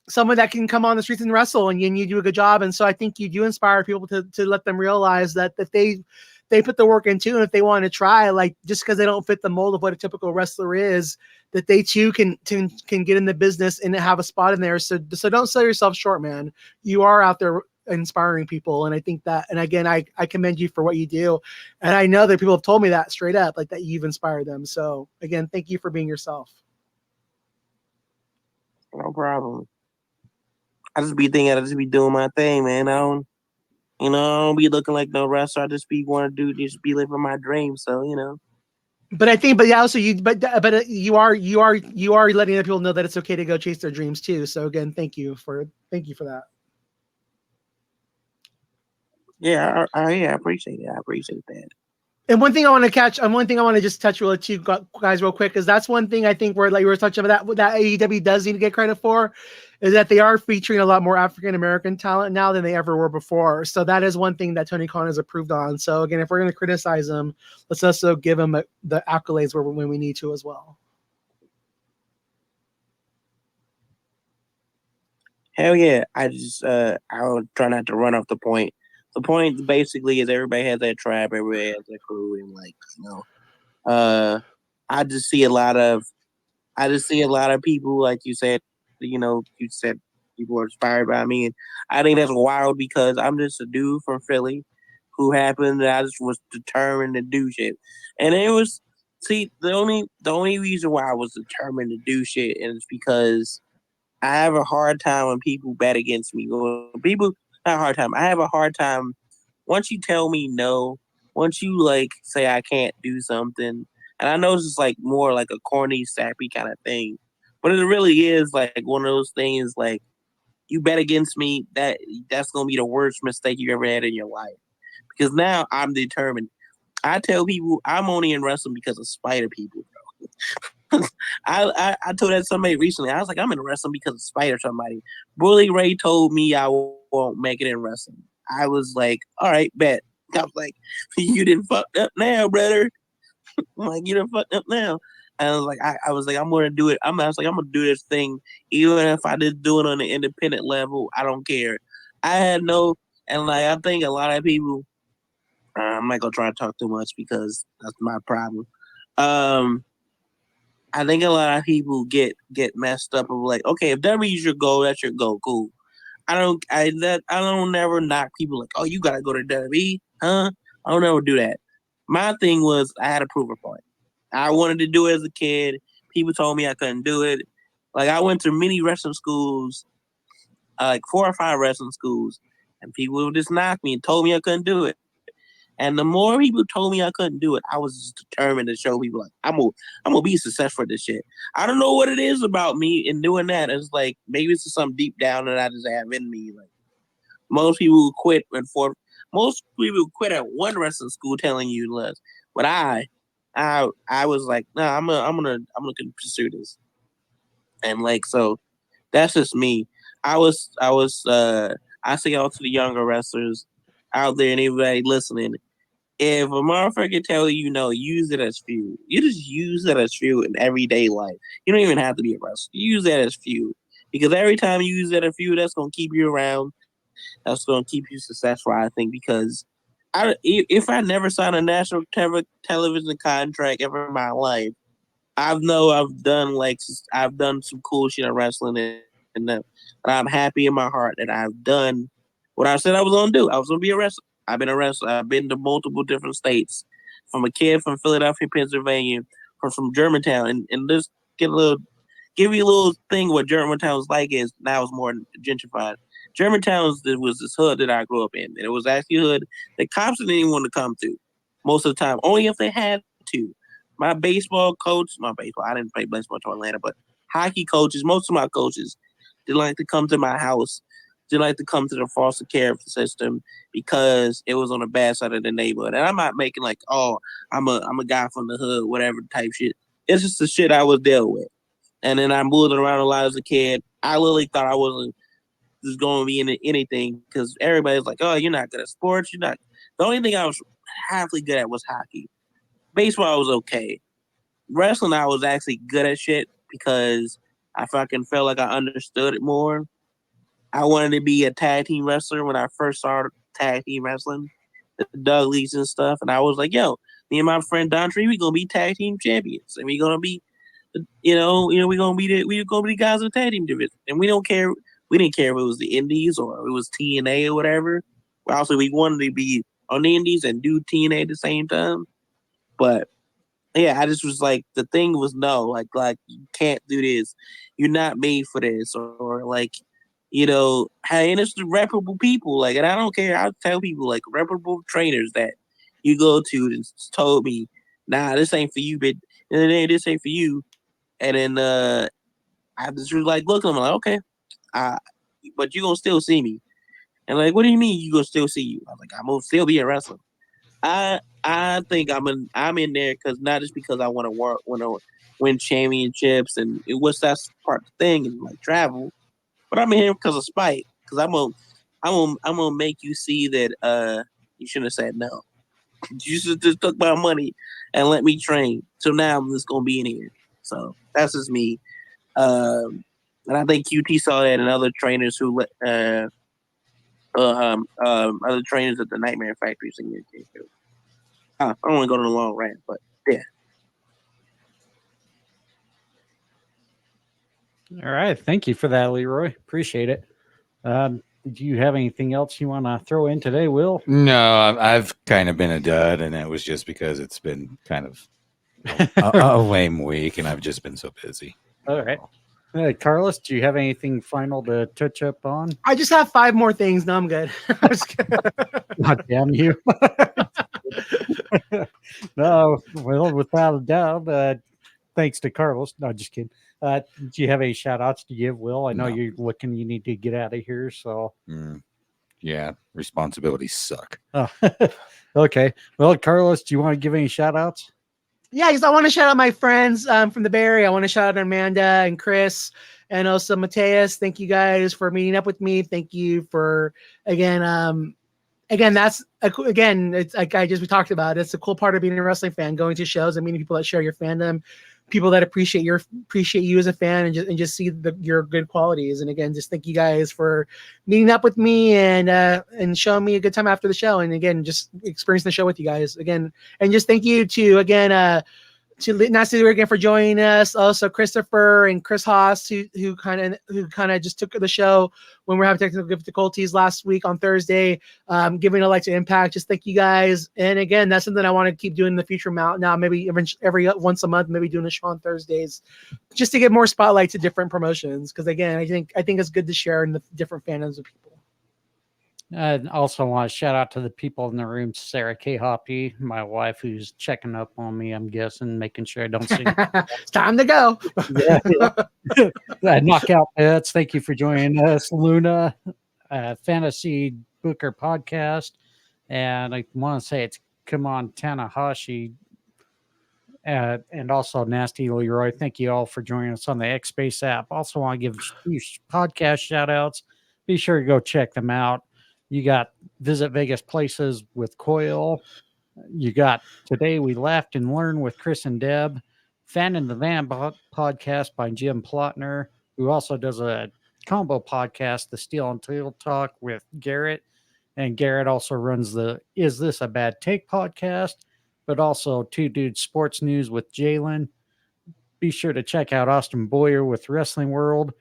someone that can come on the streets and wrestle and you do a good job. And so I think you do inspire people to let them realize that they put the work into, and if they want to try, like just because they don't fit the mold of what a typical wrestler is, that they too can get in the business and have a spot in there. So don't sell yourself short, man. You are out there inspiring people. And I think that, and again, I commend you for what you do. And I know that people have told me that straight up, like that you've inspired them. So again, thank you for being yourself. No problem. I just be thinking I just be doing my thing, man. I don't be looking like no wrestler. I just be want to just be living my dream. So, you know. But I think, but yeah, also you are letting other people know that it's okay to go chase their dreams too. So again, thank you for that. Yeah, I appreciate it. I appreciate that. And one thing I want to just touch real too, guys, real quick, because that's one thing I think where like we were touching about that AEW does need to get credit for, is that they are featuring a lot more African American talent now than they ever were before. So that is one thing that Tony Khan has approved on. So again, if we're going to criticize them, let's also give them the accolades when we need to as well. Hell yeah! I'll try not to run off the point. The point basically is everybody has their tribe, everybody has their crew, and like I just see a lot of people, like you said, people are inspired by me, and I think that's wild because I'm just a dude from Philly who happened that I just was determined to do shit, and it was the only reason why I was determined to do shit is because I have a hard time when people bet against me. Not a hard time. I have a hard time once you tell me no, once you like say I can't do something, and I know this is like more like a corny, sappy kind of thing, but it really is like one of those things like you bet against me, that's gonna be the worst mistake you ever had in your life. Because now I'm determined. I tell people I'm only in wrestling because of spite of people, bro. I told that somebody recently. I was like, I'm in wrestling because of spite or somebody. Bully Ray told me I won't make it in wrestling. I was like, all right, bet. I was like, you didn't fucked up now, brother. I'm like, you done fucked up now. And I was like, I'm gonna do it. I was like, I'm gonna do this thing, even if I just do it on the independent level. I don't care. I had no, and like I think a lot of people. I'm not gonna try to talk too much because that's my problem. I think a lot of people get messed up of like, okay, if WWE's your goal, that's your goal, cool. I don't never knock people like, oh, you gotta go to WWE, huh? I don't ever do that. My thing was I had a proof point. I wanted to do it as a kid. People told me I couldn't do it. Like I went to many wrestling schools, like 4 or 5 wrestling schools, and people would just knock me and told me I couldn't do it. And the more people told me I couldn't do it, I was just determined to show people like I'm gonna be successful at this shit. I don't know what it is about me in doing that. It's like maybe it's just something deep down that I just have in me. Like most people quit most people quit at one wrestling school telling you less. But I was like, no, I'm gonna pursue this. And like so that's just me. I say all to the younger wrestlers out there and everybody listening. If a motherfucker tell you no, use it as fuel. You just use it as fuel in everyday life. You don't even have to be a wrestler. Use that as fuel. Because every time you use that as fuel, that's gonna keep you around. That's gonna keep you successful, I think, because if I never signed a national television contract ever in my life, I've done some cool shit in wrestling and I'm happy in my heart that I've done what I said I was gonna do. I was gonna be a wrestler. I've been a wrestler. I've been to multiple different states. From a kid from Philadelphia, Pennsylvania, from Germantown, and just give you a little thing what Germantown's like is now it's more gentrified. Germantown was this hood that I grew up in, and it was actually a hood that cops didn't even want to come to most of the time, only if they had to. My baseball coach, I didn't play baseball to Atlanta, but hockey coaches, most of my coaches didn't like to come to my house, didn't like to come to the foster care system because it was on the bad side of the neighborhood. And I'm not making like, oh, I'm a guy from the hood, whatever type shit. It's just the shit I was dealt with. And then I moved around a lot as a kid. I literally thought I wasn't just going to be in anything because everybody's like, oh, you're not good at sports. You're not. The only thing I was halfly good at was hockey. Baseball was okay. Wrestling, I was actually good at shit because I fucking felt like I understood it more. I wanted to be a tag team wrestler when I first started tag team wrestling, the Dudleys and stuff. And I was like, yo, me and my friend Don Tree, we gonna be tag team champions, and we gonna be, we gonna be the guys in the tag team division, and we don't care. We didn't care if it was the Indies or it was TNA or whatever. Also, we wanted to be on the Indies and do TNA at the same time. But yeah, I just was like, the thing was no, like you can't do this. You're not made for this, or like, hey, and it's the reputable people. Like, and I don't care. I'll tell people like reputable trainers that you go to and told me, nah, this ain't for you, but this ain't for you. And then I just was like, look, I'm like, okay, but you gonna still see me. And like, what do you mean you gonna still see you? I was like, I'm gonna still be a wrestler. I think I'm in there because not just because I want to win championships and that's part of the thing and like travel, but I'm in here because of spite. Because I'm gonna make you see that you shouldn't have said no. You should just took my money and let me train. So now I'm just gonna be in here. So that's just me. And I think QT saw that and other trainers who other trainers at the Nightmare Factory sing it too. I don't want to go on a long rant, but yeah. All right. Thank you for that, Leroy. Appreciate it. Did you have anything else you want to throw in today, Will? No, I've kind of been a dud, and it was just because it's been kind of a lame week, and I've just been so busy. All right. Carlos, do you have anything final to touch up on? I just have 5 more things. No, I'm good. God damn you. No, well, without a doubt, thanks to Carlos. No, just kidding. Do you have any shout outs to give, Will? I know you're looking, you need to get out of here. So, yeah, responsibilities suck. Oh, okay. Well, Carlos, do you want to give any shout outs? Yeah, because I want to shout out my friends from the Bay Area. I want to shout out Amanda and Chris and also Mateus. Thank you guys for meeting up with me. Thank you for again, that's again, it's like we talked about. It's a cool part of being a wrestling fan, going to shows and meeting people that share your fandom, people that appreciate you as a fan, and just see your good qualities. And again, just thank you guys for meeting up with me and showing me a good time after the show. And again, just experiencing the show with you guys again. And just thank you to Nasty again for joining us. Also, Christopher and Chris Haas, who kind of just took the show when we were having technical difficulties last week on Thursday, giving a light to Impact. Just thank you guys. And again, that's something I want to keep doing in the future. Now, maybe every once a month, maybe doing a show on Thursdays, just to get more spotlight to different promotions. Because again, I think it's good to share in the different fandoms of people. I also want to shout out to the people in the room, Sarah K. Hoppe, my wife, who's checking up on me, I'm guessing, making sure I don't see. It's time to go. Knockout Pets, thank you for joining us. Luna, Fantasy Booker Podcast, and I want to say it's Come On Tanahashi, and also Nasty Leroy. Thank you all for joining us on the X Space app. Also want to give podcast shout outs. Be sure to go check them out. You got Visit Vegas Places with Coil. You got Today We Laughed and Learned with Chris and Deb. Fan in the Van podcast by Jim Plotner, who also does a combo podcast, The Steel and Tail Talk with Garrett. And Garrett also runs the Is This a Bad Take podcast, but also Two Dudes Sports News with Jalen. Be sure to check out Austin Boyer with Wrestling World.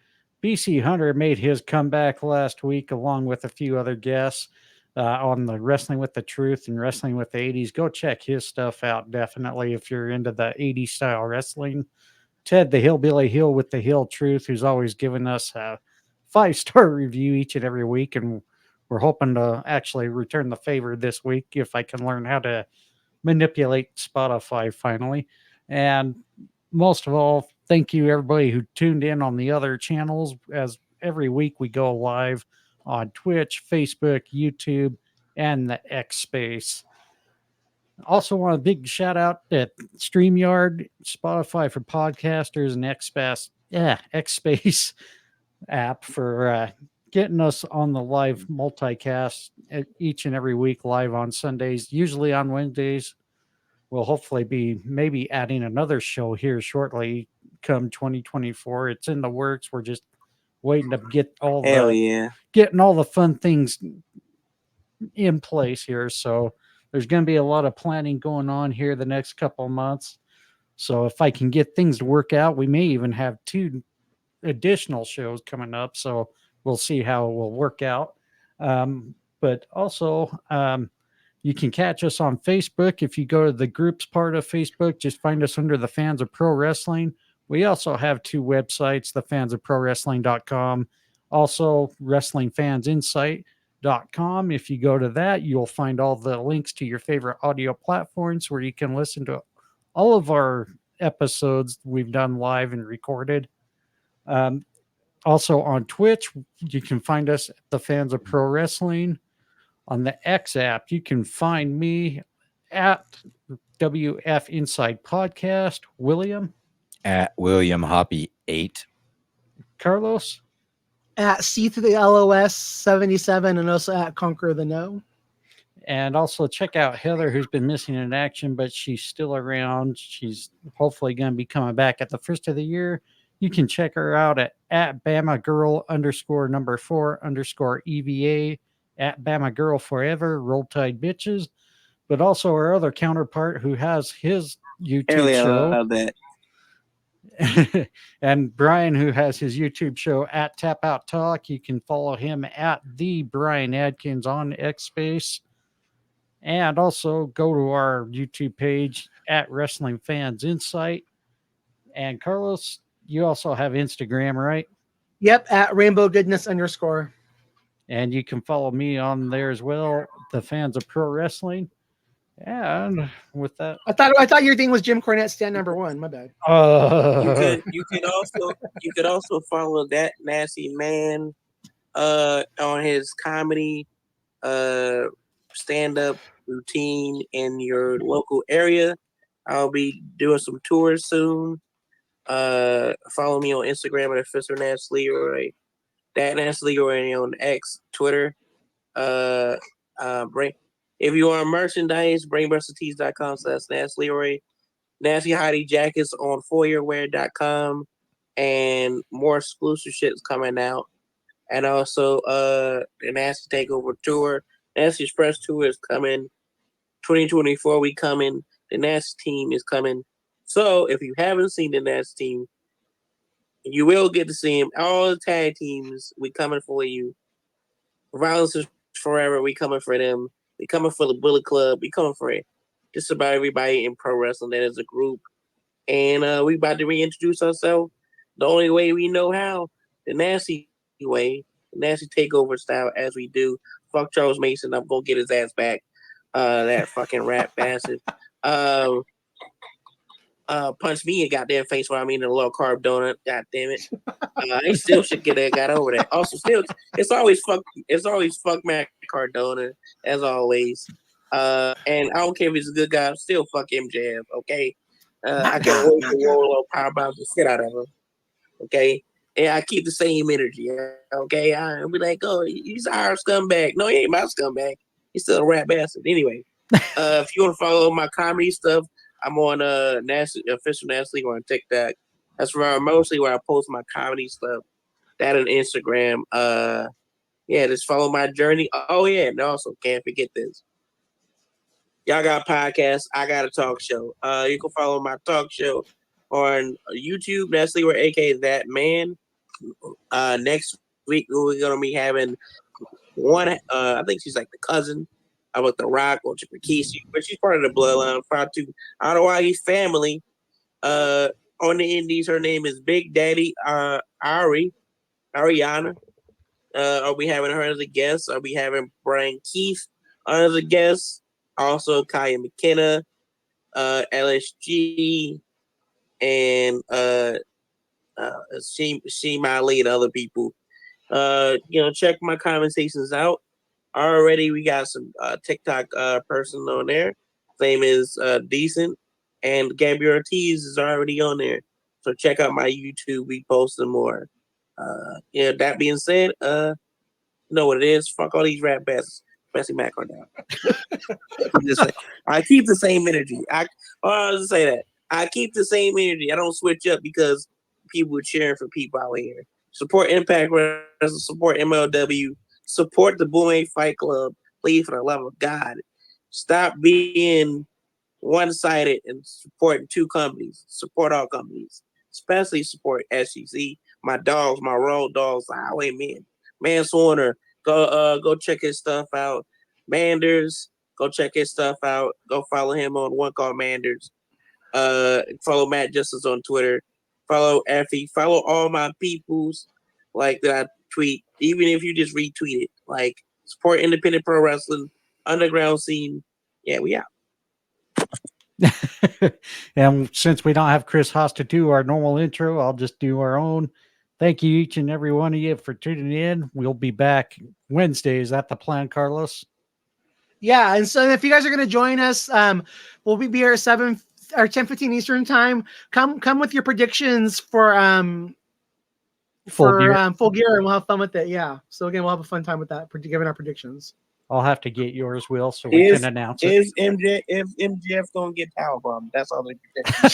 BC Hunter made his comeback last week along with a few other guests on the Wrestling with the Truth and Wrestling with the 80s. Go check his stuff out, definitely, if you're into the 80s style wrestling. Ted the Hillbilly Hill with the Hill Truth, who's always given us a 5-star review each and every week, and we're hoping to actually return the favor this week if I can learn how to manipulate Spotify finally. And most of all, thank you everybody who tuned in on the other channels, as every week we go live on Twitch, Facebook, YouTube, and the X Space. Also want a big shout out at StreamYard, Spotify for podcasters, and X Space app for getting us on the live multicast each and every week, live on Sundays, usually on Wednesdays. We'll hopefully be maybe adding another show here shortly come 2024. It's in the works. We're just waiting to get getting all the fun things in place here. So there's going to be a lot of planning going on here the next couple of months. So if I can get things to work out, we may even have 2 additional shows coming up. So we'll see how it will work out. But also, you can catch us on Facebook. If you go to the groups part of Facebook, just find us under the Fans of Pro Wrestling. We also have 2 websites, thefansofprowrestling.com, also wrestlingfansinsight.com. If you go to that, you'll find all the links to your favorite audio platforms where you can listen to all of our episodes we've done live and recorded. Also on Twitch, you can find us at the Fans of Pro Wrestling. On the X app, you can find me at WF Inside Podcast. William? At William Hoppe 8. Carlos? At C to the LOS 77 and also at Conquer the No. And also check out Heather, who's been missing in action, but she's still around. She's hopefully going to be coming back at the first of the year. You can check her out at Bama Girl _4_ EVA, at Bama Girl Forever, Roll Tide Bitches, but also our other counterpart who has his YouTube show. That. And Bryan, who has his YouTube show at Tap Out Talk. You can follow him at the Bryan Adkins on X Space. And also go to our YouTube page at Wrestling Fans Insight. And Carlos, you also have Instagram, right? Yep, at Rainbow Goodness _. And you can follow me on there as well, the Fans of Pro Wrestling. And with that, I thought your thing was Jim Cornette stand number 1. My bad. You could also follow that nasty man on his comedy stand-up routine in your local area. I'll be doing some tours soon. Follow me on Instagram at Official Nance Leroy. That Nance Leroy on X, Twitter. If you want merchandise, brainbustertees.com/Nance Leroy. Nasty Hottie Jackets on foyerwear.com, and more exclusive shit's coming out. And also the Nasty Takeover Tour. Nasty Express Tour is coming. 2024 we coming. The Nasty team is coming. So if you haven't seen the Nasty team, you will get to see them. All the tag teams, we coming for you. Violence is Forever, we coming for them. We coming for the Bullet Club. We coming for it. Just about everybody in pro wrestling that is a group. And we about to reintroduce ourselves the only way we know how, the Nasty way, the Nasty Takeover style, as we do. Fuck Charles Mason, I'm gonna get his ass back. That fucking rat bastard. Punch me in goddamn face while I'm eating a low carb donut. God damn it. He still should got over that. Also, still, it's always fuck Mac Cardona, as always. And I don't care if he's a good guy, still fuck MJF, okay? I can't wait to roll power bomb the shit out of him. Okay. And I keep the same energy. Okay. I'll be like, oh, he's our scumbag. No, he ain't my scumbag. He's still a rat bastard. Anyway. If you want to follow my comedy stuff, I'm on Official Nasty on TikTok. That's mostly where I post my comedy stuff. That on Instagram. Yeah, just follow my journey. Oh yeah, and also can't forget this. Y'all got podcasts. I got a talk show. You can follow my talk show on YouTube. That's where AK That Man. Next week we're gonna be having one. I think she's like the cousin about The Rock or Chipakisi, but she's part of the bloodline. I don't know why he's family. On the Indies, her name is Big Daddy Ariana. Are we having her as a guest? Are we having Brian Keith as a guest? Also, Kaya McKenna, LSG, and she Miley and other people. Check my conversations out. Already, we got some TikTok person on there. Name is Decent, and Gabby Ortiz is already on there. So check out my YouTube. We posting more. That being said, you know what it is. Fuck all these rap bastards, especially Matt Cardell. I keep the same energy. I was say that. I keep the same energy. I don't switch up because people are cheering for people out here. Support Impact Wrestling, support MLW, support the Boom Fight Club. Please, for the love of God, stop being one-sided and supporting two companies. Support all companies, especially support SEC. My dogs, my road dogs, the Highwaymen. Manswarner, go check his stuff out. Manders, go check his stuff out. Go follow him on One Call Manders. Follow Matt Justice on Twitter. Follow Effie. Follow all my peoples like that I tweet. Even if you just retweet it. Like support independent pro wrestling, underground scene. Yeah, we out. And since we don't have Chris Haas to do our normal intro, I'll just do our own. Thank you, each and every one of you, for tuning in. We'll be back Wednesday. Is that the plan, Carlos? Yeah, and so if you guys are going to join us, we'll be here at 7 or 10:15 Eastern time. Come with your predictions for Full Gear, and we'll have fun with it. Yeah. So again, we'll have a fun time with that, giving our predictions. I'll have to get yours, Will, so we can announce it. Is MJF gonna get powerbomb? That's all they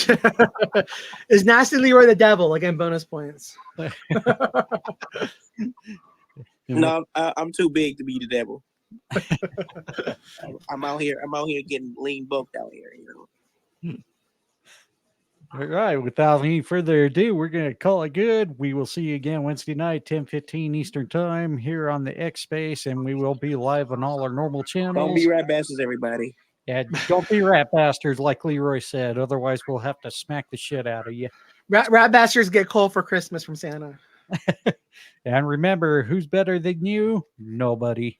predict. Is Nasty Leroy the devil? Again, bonus points. No, I'm too big to be the devil. I'm out here getting lean bumped out here, All right. Without any further ado, we're going to call it good. We will see you again Wednesday night, 10:15 Eastern time here on the X Space, and we will be live on all our normal channels. Don't be rat bastards, everybody. Yeah, don't be rat bastards, like Leroy said. Otherwise, we'll have to smack the shit out of you. Rat bastards get coal for Christmas from Santa. And remember, who's better than you? Nobody.